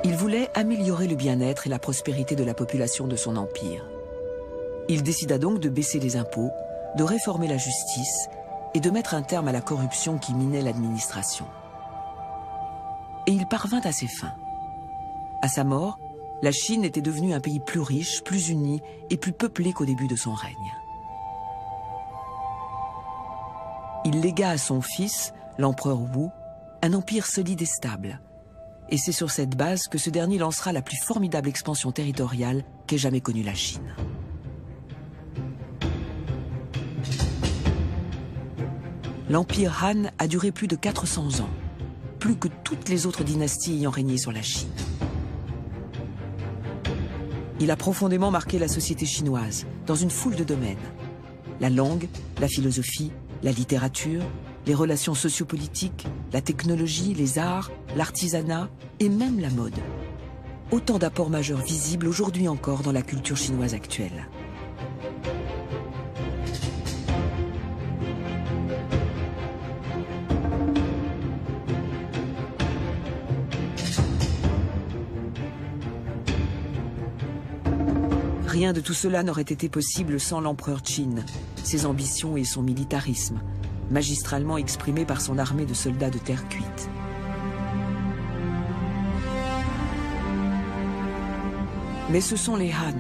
Speaker 1: Il voulait améliorer le bien-être et la prospérité de la population de son empire. Il décida donc de baisser les impôts, de réformer la justice et de mettre un terme à la corruption qui minait l'administration. Et il parvint à ses fins. À sa mort, la Chine était devenue un pays plus riche, plus uni et plus peuplé qu'au début de son règne. Il légua à son fils, l'empereur Wu, un empire solide et stable. Et c'est sur cette base que ce dernier lancera la plus formidable expansion territoriale qu'ait jamais connue la Chine. L'empire Han a duré plus de 400 ans. plus que toutes les autres dynasties ayant régné sur la Chine. Il a profondément marqué la société chinoise dans une foule de domaines. La langue, la philosophie, la littérature, les relations sociopolitiques, la technologie, les arts, l'artisanat et même la mode. Autant d'apports majeurs visibles aujourd'hui encore dans la culture chinoise actuelle. Rien de tout cela n'aurait été possible sans l'empereur Qin, ses ambitions et son militarisme, magistralement exprimés par son armée de soldats de terre cuite. Mais ce sont les Han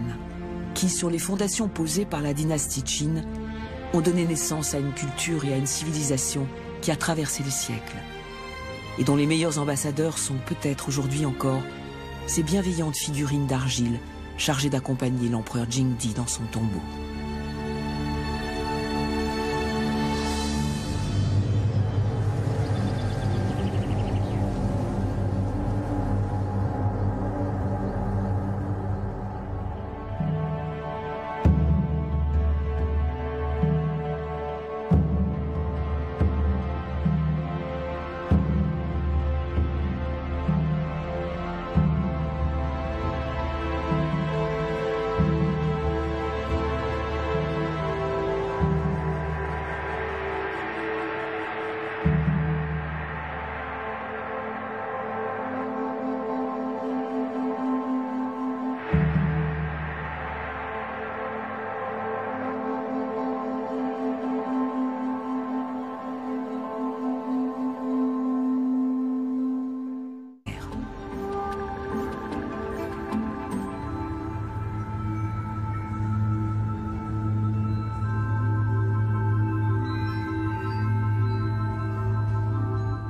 Speaker 1: qui, sur les fondations posées par la dynastie Qin, ont donné naissance à une culture et à une civilisation qui a traversé les siècles, et dont les meilleurs ambassadeurs sont peut-être aujourd'hui encore ces bienveillantes figurines d'argile chargées d'accompagner l'empereur Jingdi dans son tombeau.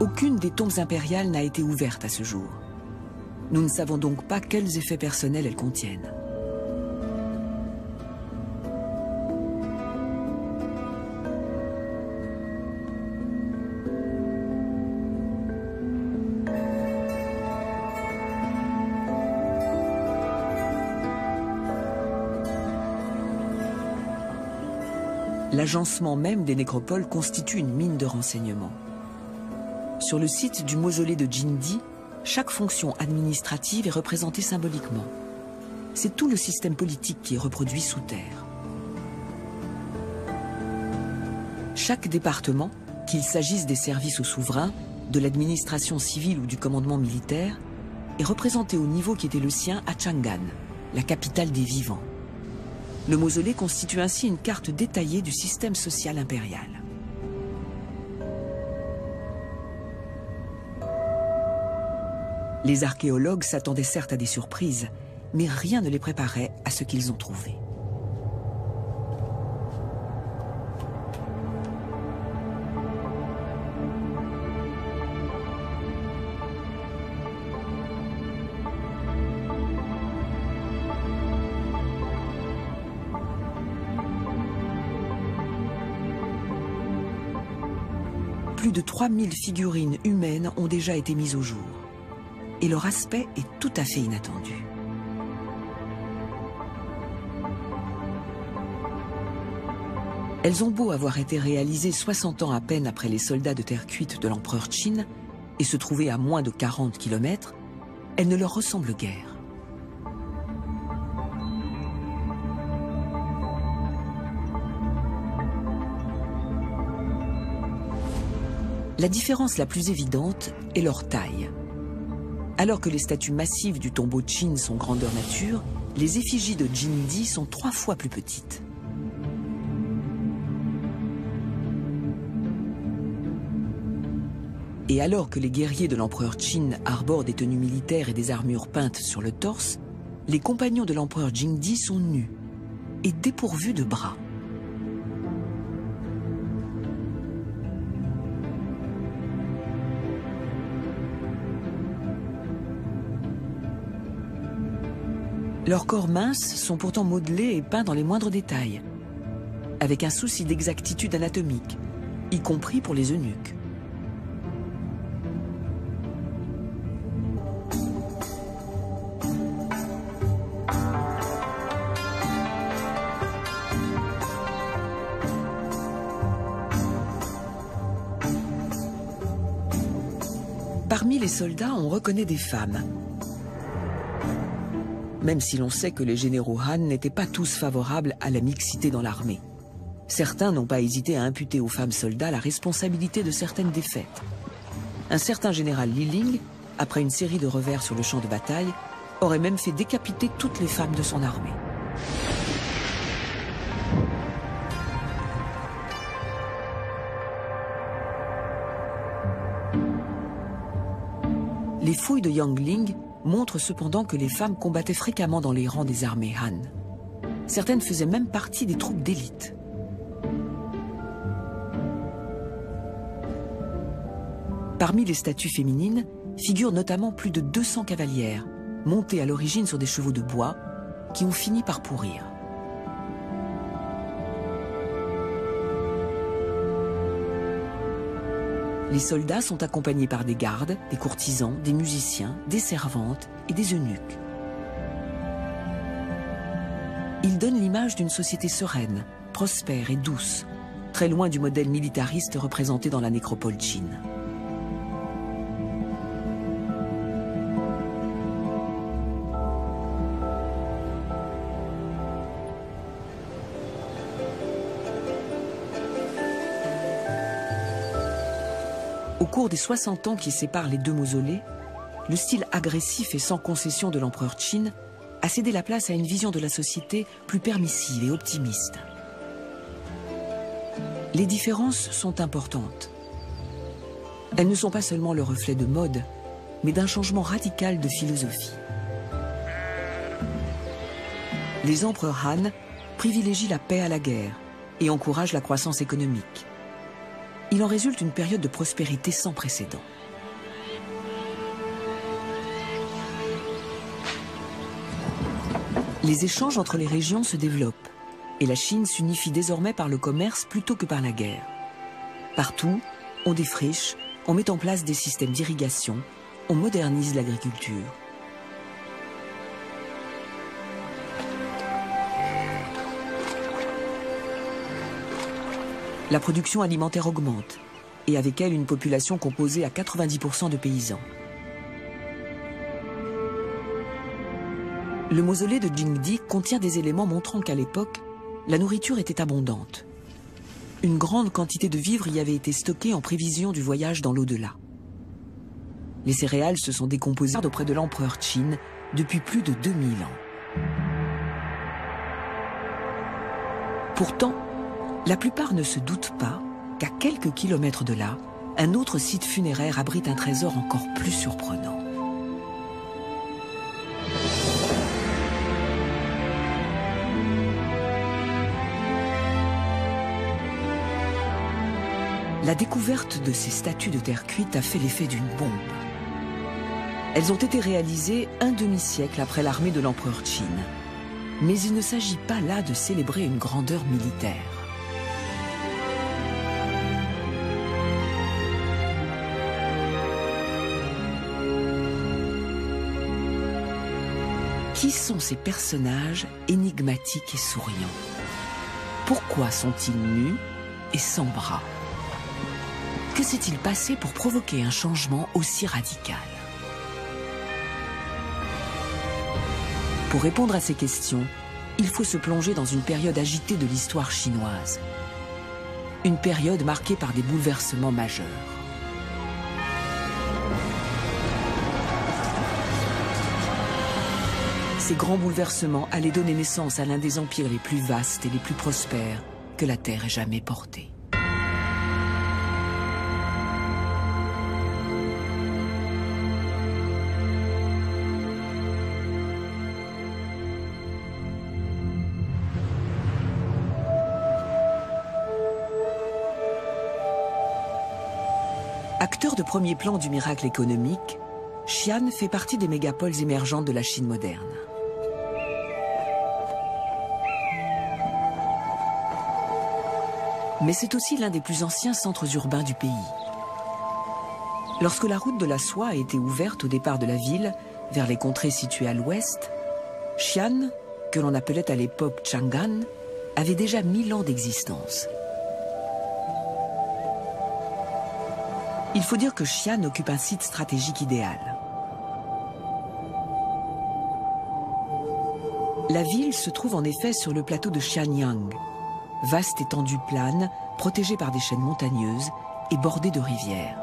Speaker 1: Aucune des tombes impériales n'a été ouverte à ce jour. Nous ne savons donc pas quels effets personnels elles contiennent. L'agencement même des nécropoles constitue une mine de renseignements. Sur le site du mausolée de Jingdi, chaque fonction administrative est représentée symboliquement. C'est tout le système politique qui est reproduit sous terre. Chaque département, qu'il s'agisse des services au souverain, de l'administration civile ou du commandement militaire, est représenté au niveau qui était le sien à Chang'an, la capitale des vivants. Le mausolée constitue ainsi une carte détaillée du système social impérial. Les archéologues s'attendaient certes à des surprises, mais rien ne les préparait à ce qu'ils ont trouvé. Plus de 3000 figurines humaines ont déjà été mises au jour. Et leur aspect est tout à fait inattendu. Elles ont beau avoir été réalisées 60 ans à peine après les soldats de terre cuite de l'empereur Qin et se trouver à moins de 40 km, elles ne leur ressemblent guère. La différence la plus évidente est leur taille. Alors que les statues massives du tombeau Qin sont grandeur nature, les effigies de Jingdi sont 3 fois plus petites. Et alors que les guerriers de l'empereur Qin arborent des tenues militaires et des armures peintes sur le torse, les compagnons de l'empereur Jingdi sont nus et dépourvus de bras. Leurs corps minces sont pourtant modelés et peints dans les moindres détails, avec un souci d'exactitude anatomique, y compris pour les eunuques. Parmi les soldats, on reconnaît des femmes. Même si l'on sait que les généraux Han n'étaient pas tous favorables à la mixité dans l'armée. Certains n'ont pas hésité à imputer aux femmes soldats la responsabilité de certaines défaites. Un certain général Li Ling, après une série de revers sur le champ de bataille, aurait même fait décapiter toutes les femmes de son armée. Les fouilles de Yangling montrent cependant que les femmes combattaient fréquemment dans les rangs des armées Han. Certaines faisaient même partie des troupes d'élite. Parmi les statues féminines figurent notamment plus de 200 cavalières, montées à l'origine sur des chevaux de bois, qui ont fini par pourrir. Les soldats sont accompagnés par des gardes, des courtisans, des musiciens, des servantes et des eunuques. Ils donnent l'image d'une société sereine, prospère et douce, très loin du modèle militariste représenté dans la nécropole Qin. Au cours des 60 ans qui séparent les deux mausolées, le style agressif et sans concession de l'empereur Qin a cédé la place à une vision de la société plus permissive et optimiste. Les différences sont importantes. Elles ne sont pas seulement le reflet de mode, mais d'un changement radical de philosophie. Les empereurs Han privilégient la paix à la guerre et encouragent la croissance économique. Il en résulte une période de prospérité sans précédent. Les échanges entre les régions se développent et la Chine s'unifie désormais par le commerce plutôt que par la guerre. Partout, on défriche, on met en place des systèmes d'irrigation, on modernise l'agriculture. La production alimentaire augmente, et avec elle une population composée à 90% de paysans. Le mausolée de Jingdi contient des éléments montrant qu'à l'époque, la nourriture était abondante. Une grande quantité de vivres y avait été stockée en prévision du voyage dans l'au-delà. Les céréales se sont décomposées auprès de l'empereur Qin depuis plus de 2000 ans. Pourtant, la plupart ne se doutent pas qu'à quelques kilomètres de là, un autre site funéraire abrite un trésor encore plus surprenant. La découverte de ces statues de terre cuite a fait l'effet d'une bombe. Elles ont été réalisées un demi-siècle après l'armée de l'empereur Qin. Mais il ne s'agit pas là de célébrer une grandeur militaire. Qui sont ces personnages énigmatiques et souriants? Pourquoi sont-ils nus et sans bras? Que s'est-il passé pour provoquer un changement aussi radical? Pour répondre à ces questions, il faut se plonger dans une période agitée de l'histoire chinoise. Une période marquée par des bouleversements majeurs. Ces grands bouleversements allaient donner naissance à l'un des empires les plus vastes et les plus prospères que la Terre ait jamais portés. Acteur de premier plan du miracle économique, Xi'an fait partie des mégapoles émergentes de la Chine moderne. Mais c'est aussi l'un des plus anciens centres urbains du pays. Lorsque la route de la soie a été ouverte au départ de la ville, vers les contrées situées à l'ouest, Xi'an, que l'on appelait à l'époque Chang'an, avait déjà 1000 ans d'existence. Il faut dire que Xi'an occupe un site stratégique idéal. La ville se trouve en effet sur le plateau de Xianyang, vaste étendue plane, protégée par des chaînes montagneuses et bordée de rivières.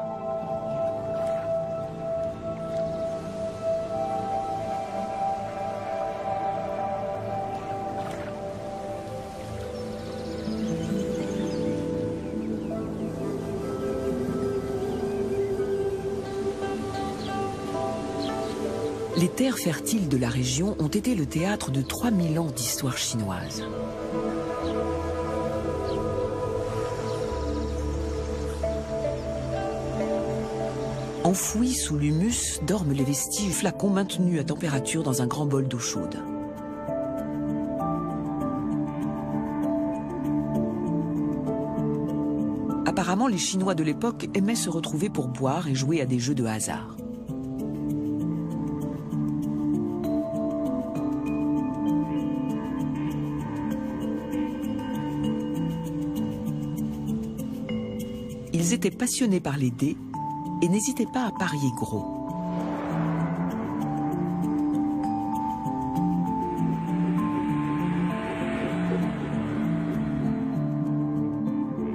Speaker 1: Les terres fertiles de la région ont été le théâtre de 3000 ans d'histoire chinoise. Enfouis sous l'humus dorment les vestiges flacons maintenus à température dans un grand bol d'eau chaude. Apparemment, les Chinois de l'époque aimaient se retrouver pour boire et jouer à des jeux de hasard. Ils étaient passionnés par les dés et n'hésitaient pas à parier gros.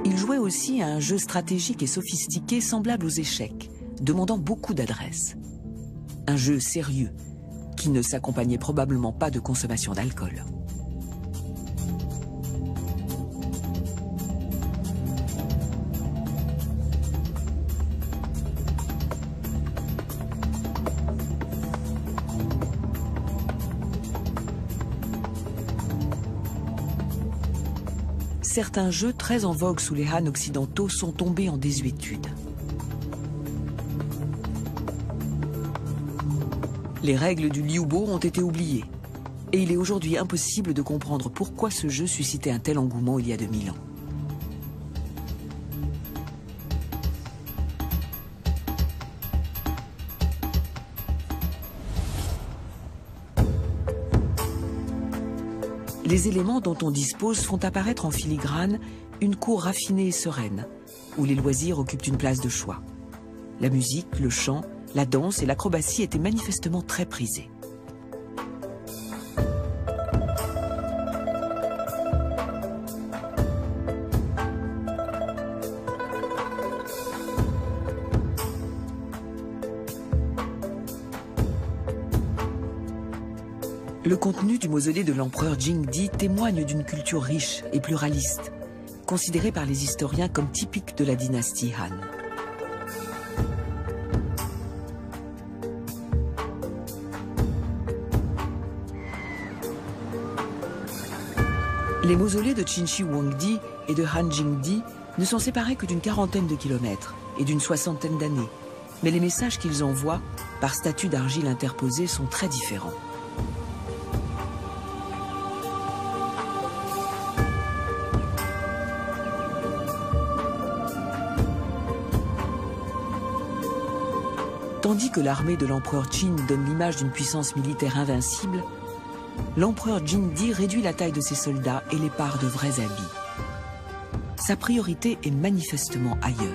Speaker 1: Ils jouaient aussi à un jeu stratégique et sophistiqué semblable aux échecs, demandant beaucoup d'adresse. Un jeu sérieux, qui ne s'accompagnait probablement pas de consommation d'alcool. Certains jeux très en vogue sous les Han occidentaux sont tombés en désuétude. Les règles du Liubo ont été oubliées, et il est aujourd'hui impossible de comprendre pourquoi ce jeu suscitait un tel engouement il y a 2000 ans. Les éléments dont on dispose font apparaître en filigrane une cour raffinée et sereine, où les loisirs occupent une place de choix. La musique, le chant, la danse et l'acrobatie étaient manifestement très prisés. Le contenu du mausolée de l'empereur Jingdi témoigne d'une culture riche et pluraliste, considérée par les historiens comme typique de la dynastie Han. Les mausolées de Qinshi Huangdi et de Han Jingdi ne sont séparés que d'une quarantaine de kilomètres et d'une soixantaine d'années, mais les messages qu'ils envoient, par statues d'argile interposées, sont très différents. Tandis que l'armée de l'empereur Qin donne l'image d'une puissance militaire invincible, l'empereur Jingdi réduit la taille de ses soldats et les pare de vrais habits. Sa priorité est manifestement ailleurs.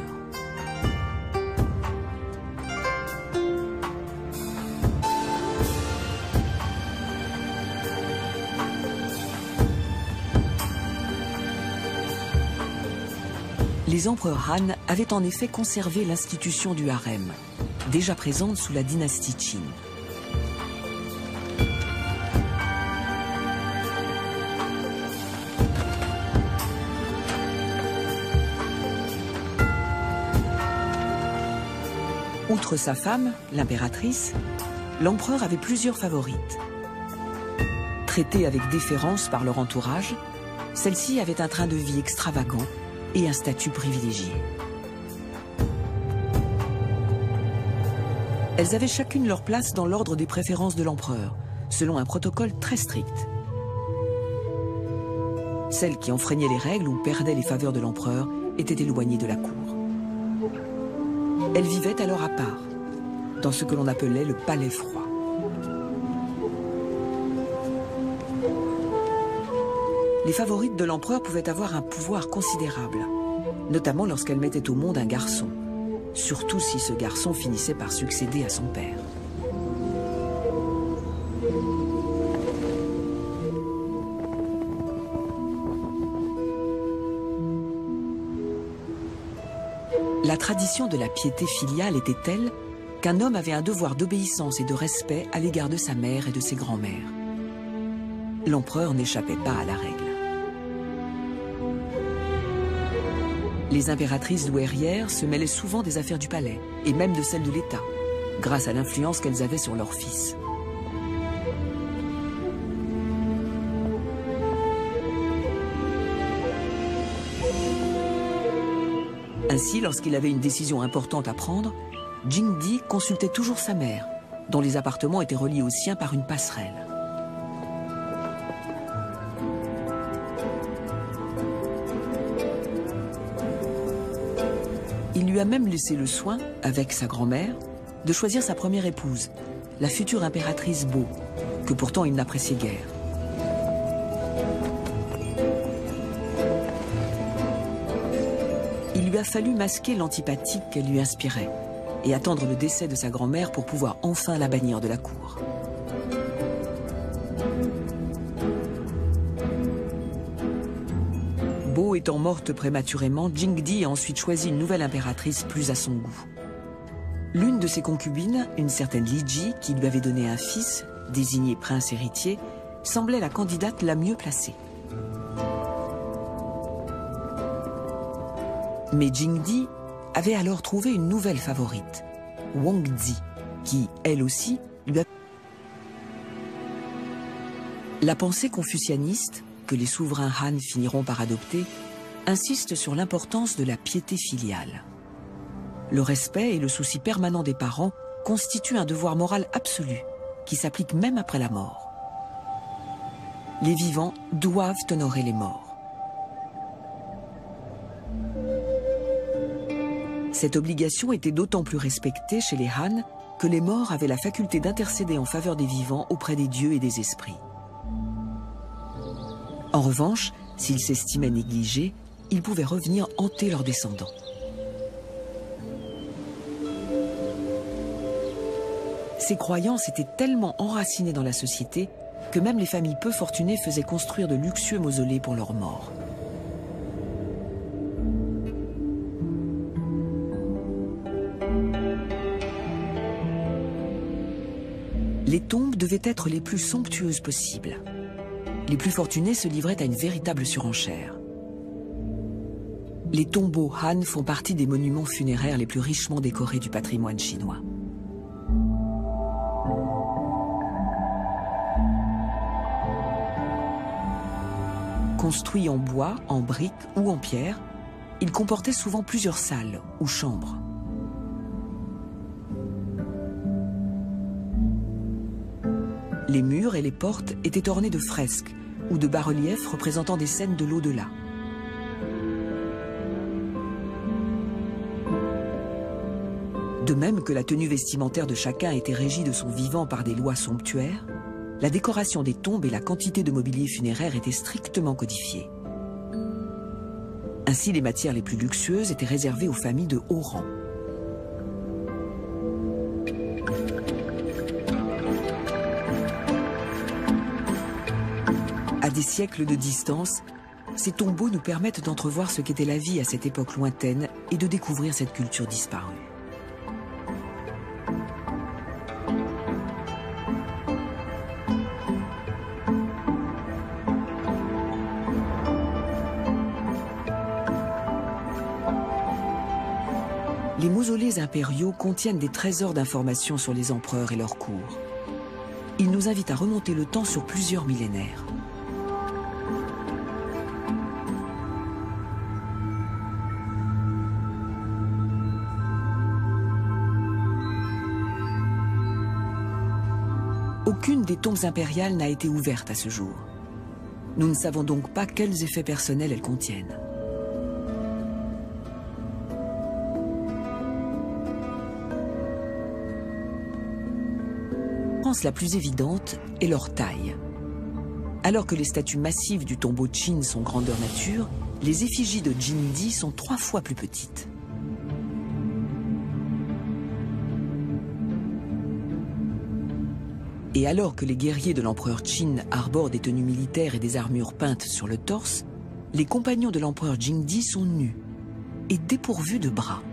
Speaker 1: Les empereurs Han avaient en effet conservé l'institution du harem, déjà présente sous la dynastie Qin. Outre sa femme, l'impératrice, l'empereur avait plusieurs favorites. Traitées avec déférence par leur entourage, celles-ci avaient un train de vie extravagant et un statut privilégié. Elles avaient chacune leur place dans l'ordre des préférences de l'empereur, selon un protocole très strict. Celles qui enfreignaient les règles ou perdaient les faveurs de l'empereur étaient éloignées de la cour. Elles vivaient alors à part, dans ce que l'on appelait le palais froid. Les favorites de l'empereur pouvaient avoir un pouvoir considérable, notamment lorsqu'elles mettaient au monde un garçon, surtout si ce garçon finissait par succéder à son père. La tradition de la piété filiale était telle qu'un homme avait un devoir d'obéissance et de respect à l'égard de sa mère et de ses grands-mères. L'empereur n'échappait pas à la règle. Les impératrices douairières se mêlaient souvent des affaires du palais, et même de celles de l'État, grâce à l'influence qu'elles avaient sur leurs fils. Ainsi, lorsqu'il avait une décision importante à prendre, Jingdi consultait toujours sa mère, dont les appartements étaient reliés aux siens par une passerelle. Il lui a même laissé le soin, avec sa grand-mère, de choisir sa première épouse, la future impératrice Bo, que pourtant il n'appréciait guère. Il lui a fallu masquer l'antipathie qu'elle lui inspirait et attendre le décès de sa grand-mère pour pouvoir enfin la bannir de la cour. Bo étant morte prématurément, Jingdi a ensuite choisi une nouvelle impératrice plus à son goût. L'une de ses concubines, une certaine Li Ji, qui lui avait donné un fils, désigné prince héritier, semblait la candidate la mieux placée. Mais Jingdi avait alors trouvé une nouvelle favorite, Wang Zi, qui, elle aussi, lui a... La pensée confucianiste, que les souverains Han finiront par adopter, insiste sur l'importance de la piété filiale. Le respect et le souci permanent des parents constituent un devoir moral absolu, qui s'applique même après la mort. Les vivants doivent honorer les morts. Cette obligation était d'autant plus respectée chez les Han que les morts avaient la faculté d'intercéder en faveur des vivants auprès des dieux et des esprits. En revanche, s'ils s'estimaient négligés, ils pouvaient revenir hanter leurs descendants. Ces croyances étaient tellement enracinées dans la société que même les familles peu fortunées faisaient construire de luxueux mausolées pour leurs morts. Les tombes devaient être les plus somptueuses possibles. Les plus fortunés se livraient à une véritable surenchère. Les tombeaux Han font partie des monuments funéraires les plus richement décorés du patrimoine chinois. Construits en bois, en briques ou en pierre, ils comportaient souvent plusieurs salles ou chambres. Les murs et les portes étaient ornés de fresques ou de bas-reliefs représentant des scènes de l'au-delà. De même que la tenue vestimentaire de chacun était régie de son vivant par des lois somptuaires, la décoration des tombes et la quantité de mobilier funéraire étaient strictement codifiées. Ainsi, les matières les plus luxueuses étaient réservées aux familles de haut rang. À des siècles de distance, ces tombeaux nous permettent d'entrevoir ce qu'était la vie à cette époque lointaine et de découvrir cette culture disparue. Les mausolées impériaux contiennent des trésors d'informations sur les empereurs et leurs cours. Ils nous invitent à remonter le temps sur plusieurs millénaires. Aucune des tombes impériales n'a été ouverte à ce jour. Nous ne savons donc pas quels effets personnels elles contiennent. La plus évidente est leur taille. Alors que les statues massives du tombeau Qin sont grandeur nature, les effigies de Jingdi sont 3 fois plus petites. Et alors que les guerriers de l'empereur Qin arborent des tenues militaires et des armures peintes sur le torse, les compagnons de l'empereur Jingdi sont nus et dépourvus de bras.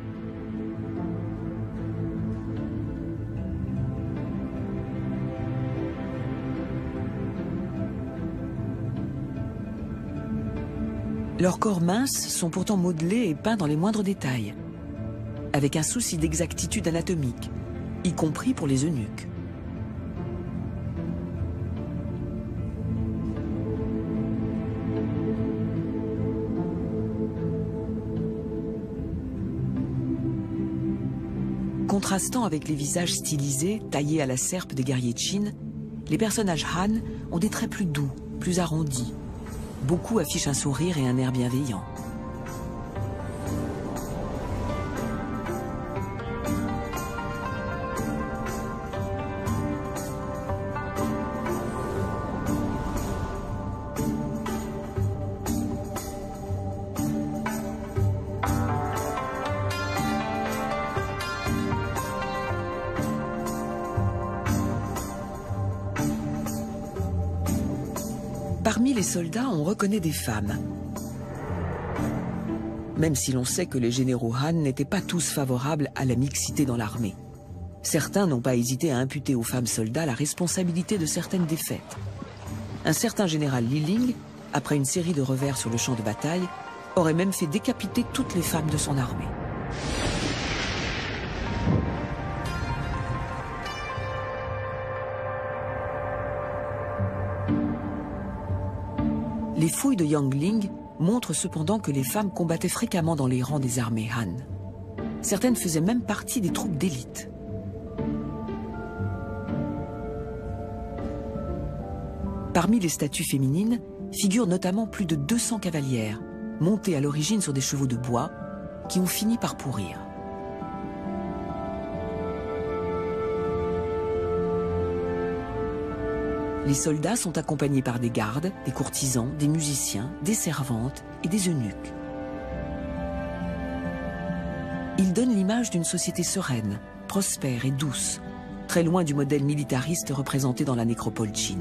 Speaker 1: Leurs corps minces sont pourtant modelés et peints dans les moindres détails, avec un souci d'exactitude anatomique, y compris pour les eunuques. Contrastant avec les visages stylisés, taillés à la serpe des guerriers Qin, les personnages Han ont des traits plus doux, plus arrondis. Beaucoup affichent un sourire et un air bienveillant. Parmi les soldats, on reconnaît des femmes. Même si l'on sait que les généraux Han n'étaient pas tous favorables à la mixité dans l'armée. Certains n'ont pas hésité à imputer aux femmes soldats la responsabilité de certaines défaites. Un certain général Li Ling, après une série de revers sur le champ de bataille, aurait même fait décapiter toutes les femmes de son armée. Les fouilles de Yangling montrent cependant que les femmes combattaient fréquemment dans les rangs des armées Han. Certaines faisaient même partie des troupes d'élite. Parmi les statues féminines figurent notamment plus de 200 cavalières, montées à l'origine sur des chevaux de bois, qui ont fini par pourrir. Les soldats sont accompagnés par des gardes, des courtisans, des musiciens, des servantes et des eunuques. Ils donnent l'image d'une société sereine, prospère et douce, très loin du modèle militariste représenté dans la nécropole Qin.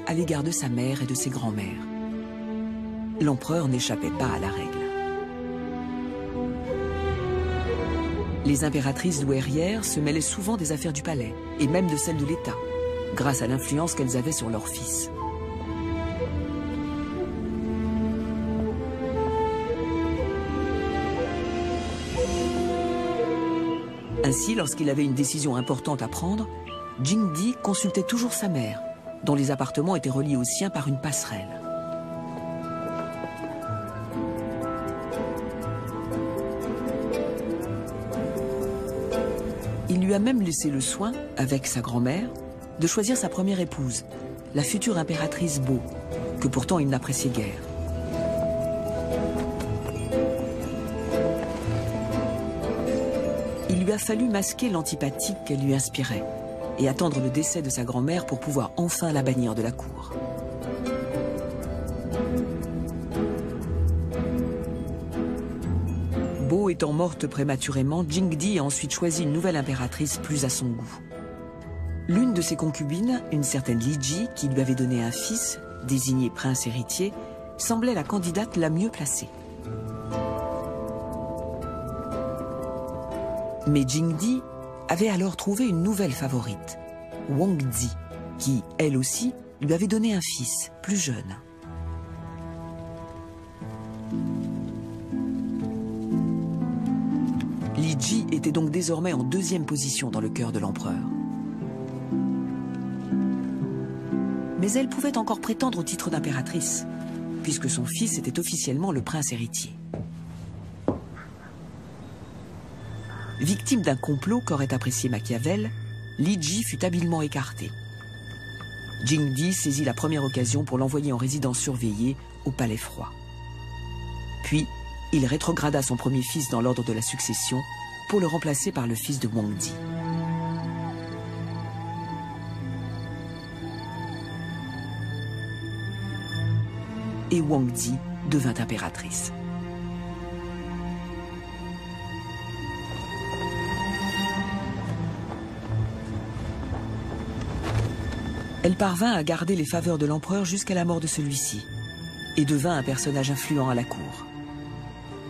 Speaker 1: À l'égard de sa mère et de ses grands-mères. L'empereur n'échappait pas à la règle. Les impératrices douairières se mêlaient souvent des affaires du palais, et même de celles de l'État, grâce à l'influence qu'elles avaient sur leurs fils. Ainsi, lorsqu'il avait une décision importante à prendre, Jingdi consultait toujours sa mère, dont les appartements étaient reliés aux siens par une passerelle. Il lui a même laissé le soin, avec sa grand-mère, de choisir sa première épouse, la future impératrice Bo, que pourtant il n'appréciait guère. Il lui a fallu masquer l'antipathie qu'elle lui inspirait, et attendre le décès de sa grand-mère pour pouvoir enfin la bannir de la cour. Bo étant morte prématurément, Jingdi a ensuite choisi une nouvelle impératrice plus à son goût. L'une de ses concubines, une certaine Li Ji, qui lui avait donné un fils, désigné prince héritier, semblait la candidate la mieux placée. Mais Jingdi avait alors trouvé une nouvelle favorite, Wang Zi, qui, elle aussi, lui avait donné un fils, plus jeune. Li Ji était donc désormais en deuxième position dans le cœur de l'empereur. Mais elle pouvait encore prétendre au titre d'impératrice, puisque son fils était officiellement le prince héritier. Victime d'un complot qu'aurait apprécié Machiavel, Li Ji fut habilement écarté. Jingdi saisit la première occasion pour l'envoyer en résidence surveillée au palais froid. Puis, il rétrograda son premier fils dans l'ordre de la succession pour le remplacer par le fils de Wang Zi. et Huangdi devint impératrice. Elle parvint à garder les faveurs de l'empereur jusqu'à la mort de celui-ci et devint un personnage influent à la cour.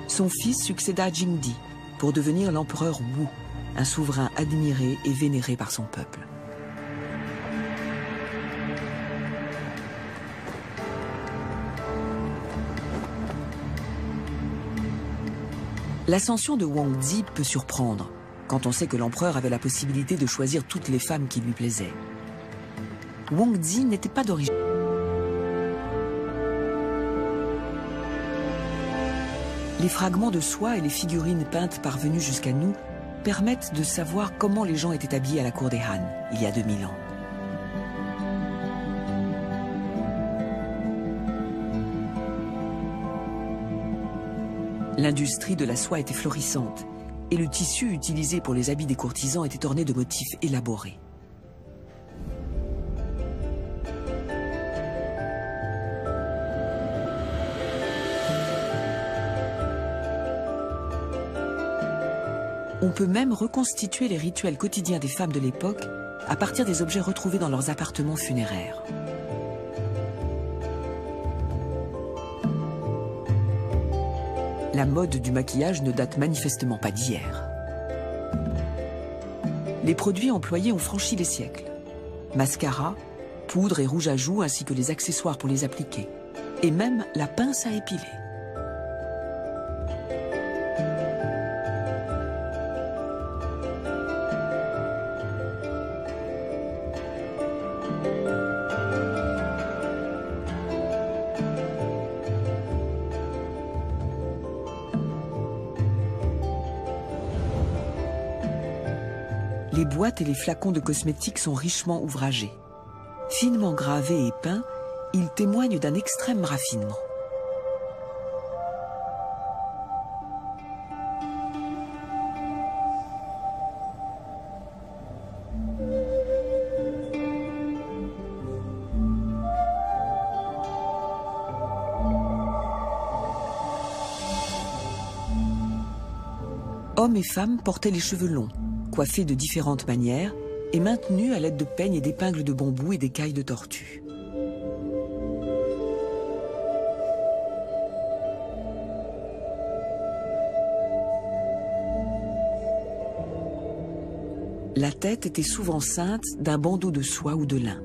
Speaker 1: Son fils succéda à Jingdi pour devenir l'empereur Wu, un souverain admiré et vénéré par son peuple. L'ascension de Huangdi peut surprendre quand on sait que l'empereur avait la possibilité de choisir toutes les femmes qui lui plaisaient. Huangdi n'était pas d'origine. Les fragments de soie et les figurines peintes parvenues jusqu'à nous permettent de savoir comment les gens étaient habillés à la cour des Han, il y a 2000 ans. L'industrie de la soie était florissante et le tissu utilisé pour les habits des courtisans était orné de motifs élaborés. On peut même reconstituer les rituels quotidiens des femmes de l'époque à partir des objets retrouvés dans leurs appartements funéraires. La mode du maquillage ne date manifestement pas d'hier. Les produits employés ont franchi les siècles. Mascara, poudre et rouge à joues ainsi que les accessoires pour les appliquer. Et même la pince à épiler. Les boîtes et les flacons de cosmétiques sont richement ouvragés. Finement gravés et peints, ils témoignent d'un extrême raffinement. Hommes et femmes portaient les cheveux longs, coiffés de différentes manières et maintenus à l'aide de peignes et d'épingles de bambou et d'écailles de tortue. La tête était souvent ceinte d'un bandeau de soie ou de lin.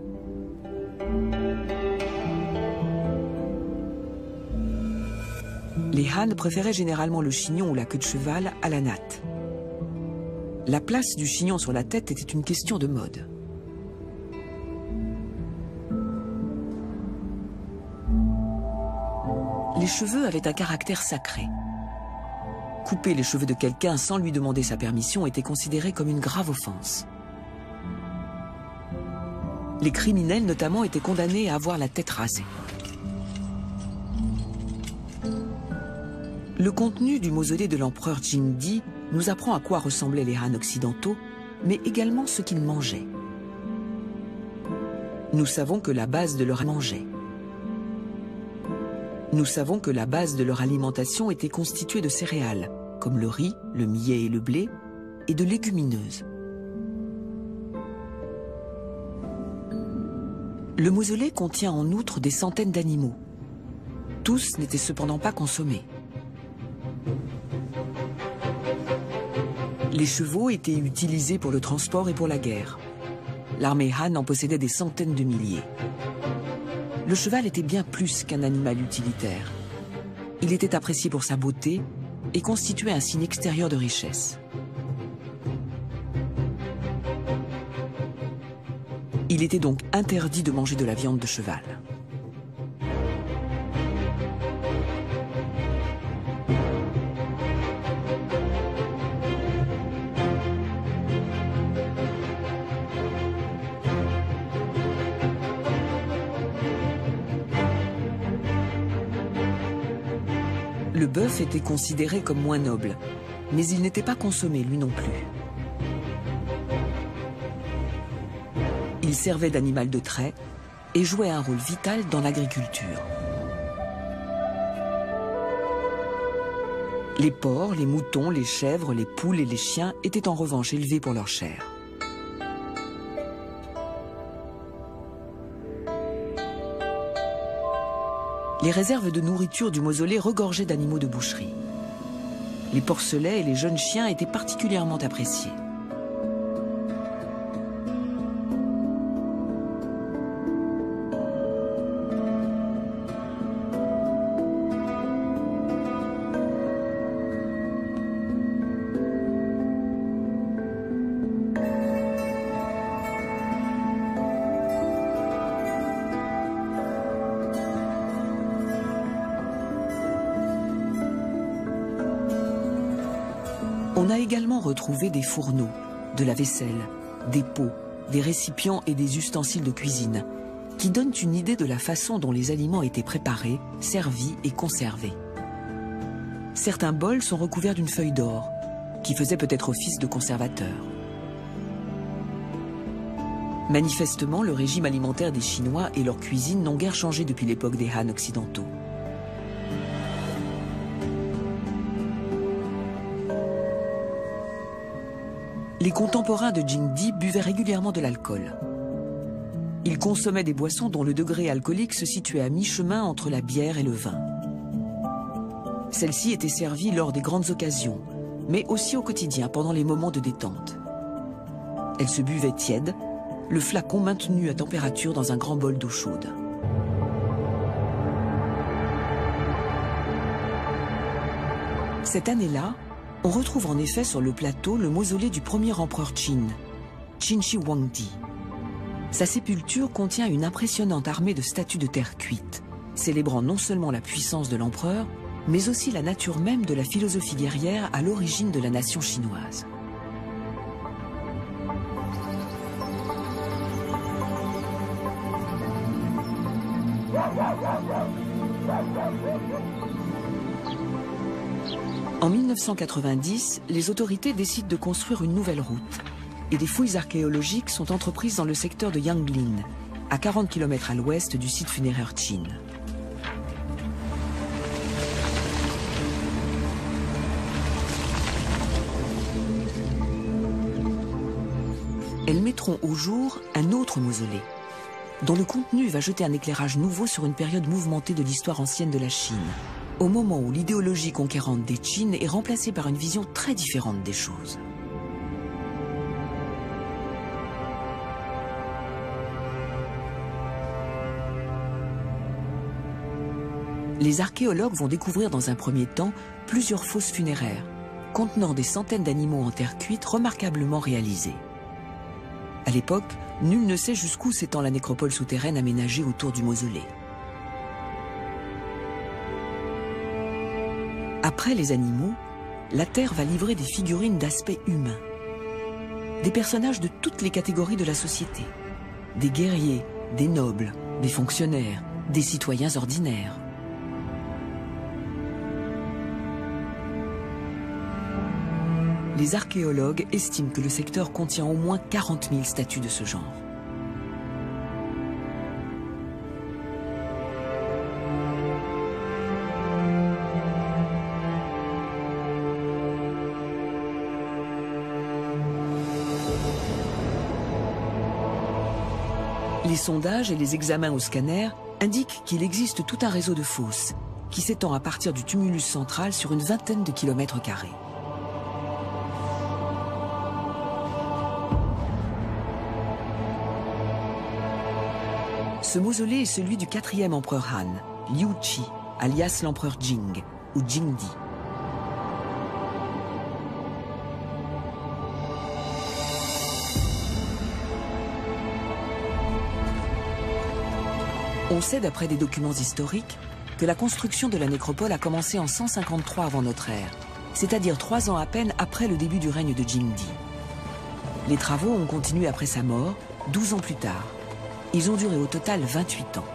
Speaker 1: Les Han préféraient généralement le chignon ou la queue de cheval à la natte. La place du chignon sur la tête était une question de mode. Les cheveux avaient un caractère sacré. Couper les cheveux de quelqu'un sans lui demander sa permission était considéré comme une grave offense. Les criminels notamment étaient condamnés à avoir la tête rasée. Le contenu du mausolée de l'empereur Jingdi nous apprend à quoi ressemblaient les Han occidentaux, mais également ce qu'ils mangeaient. Nous savons que la base de leur Nous savons que la base de leur alimentation était constituée de céréales, comme le riz, le millet et le blé, et de légumineuses. Le mausolée contient en outre des centaines d'animaux. Tous n'étaient cependant pas consommés. Les chevaux étaient utilisés pour le transport et pour la guerre. L'armée Han en possédait des centaines de milliers. Le cheval était bien plus qu'un animal utilitaire. Il était apprécié pour sa beauté et constituait un signe extérieur de richesse. Il était donc interdit de manger de la viande de cheval. Le bœuf était considéré comme moins noble, mais il n'était pas consommé lui non plus. Il servait d'animal de trait et jouait un rôle vital dans l'agriculture. Les porcs, les moutons, les chèvres, les poules et les chiens étaient en revanche élevés pour leur chair. Les réserves de nourriture du mausolée regorgeaient d'animaux de boucherie. Les porcelets et les jeunes chiens étaient particulièrement appréciés. On a également retrouvé des fourneaux, de la vaisselle, des pots, des récipients et des ustensiles de cuisine, qui donnent une idée de la façon dont les aliments étaient préparés, servis et conservés. Certains bols sont recouverts d'une feuille d'or, qui faisait peut-être office de conservateur. Manifestement, le régime alimentaire des Chinois et leur cuisine n'ont guère changé depuis l'époque des Han occidentaux. Les contemporains de Jingdi buvaient régulièrement de l'alcool. Ils consommaient des boissons dont le degré alcoolique se situait à mi-chemin entre la bière et le vin. Celles-ci étaient servies lors des grandes occasions, mais aussi au quotidien pendant les moments de détente. Elles se buvaient tièdes, le flacon maintenu à température dans un grand bol d'eau chaude. Cette année-là, on retrouve en effet sur le plateau le mausolée du premier empereur Qin, Qin Shi Huangdi. Sa sépulture contient une impressionnante armée de statues de terre cuite, célébrant non seulement la puissance de l'empereur, mais aussi la nature même de la philosophie guerrière à l'origine de la nation chinoise. En 1990, les autorités décident de construire une nouvelle route et des fouilles archéologiques sont entreprises dans le secteur de Yanglin, à 40 km à l'ouest du site funéraire Qin. Elles mettront au jour un autre mausolée, dont le contenu va jeter un éclairage nouveau sur une période mouvementée de l'histoire ancienne de la Chine, au moment où l'idéologie conquérante des Qin est remplacée par une vision très différente des choses. Les archéologues vont découvrir dans un premier temps plusieurs fosses funéraires, contenant des centaines d'animaux en terre cuite remarquablement réalisés. À l'époque, nul ne sait jusqu'où s'étend la nécropole souterraine aménagée autour du mausolée. Après les animaux, la terre va livrer des figurines d'aspect humain. Des personnages de toutes les catégories de la société. Des guerriers, des nobles, des fonctionnaires, des citoyens ordinaires. Les archéologues estiment que le secteur contient au moins 40 000 statues de ce genre. Les sondages et les examens au scanner indiquent qu'il existe tout un réseau de fosses qui s'étend à partir du tumulus central sur une vingtaine de kilomètres carrés. Ce mausolée est celui du 4e empereur Han, Liu Qi, alias l'empereur Jing, ou Jingdi. On sait, d'après des documents historiques, que la construction de la nécropole a commencé en 153 avant notre ère, c'est-à-dire 3 ans à peine après le début du règne de Jingdi. Les travaux ont continué après sa mort, 12 ans plus tard. Ils ont duré au total 28 ans.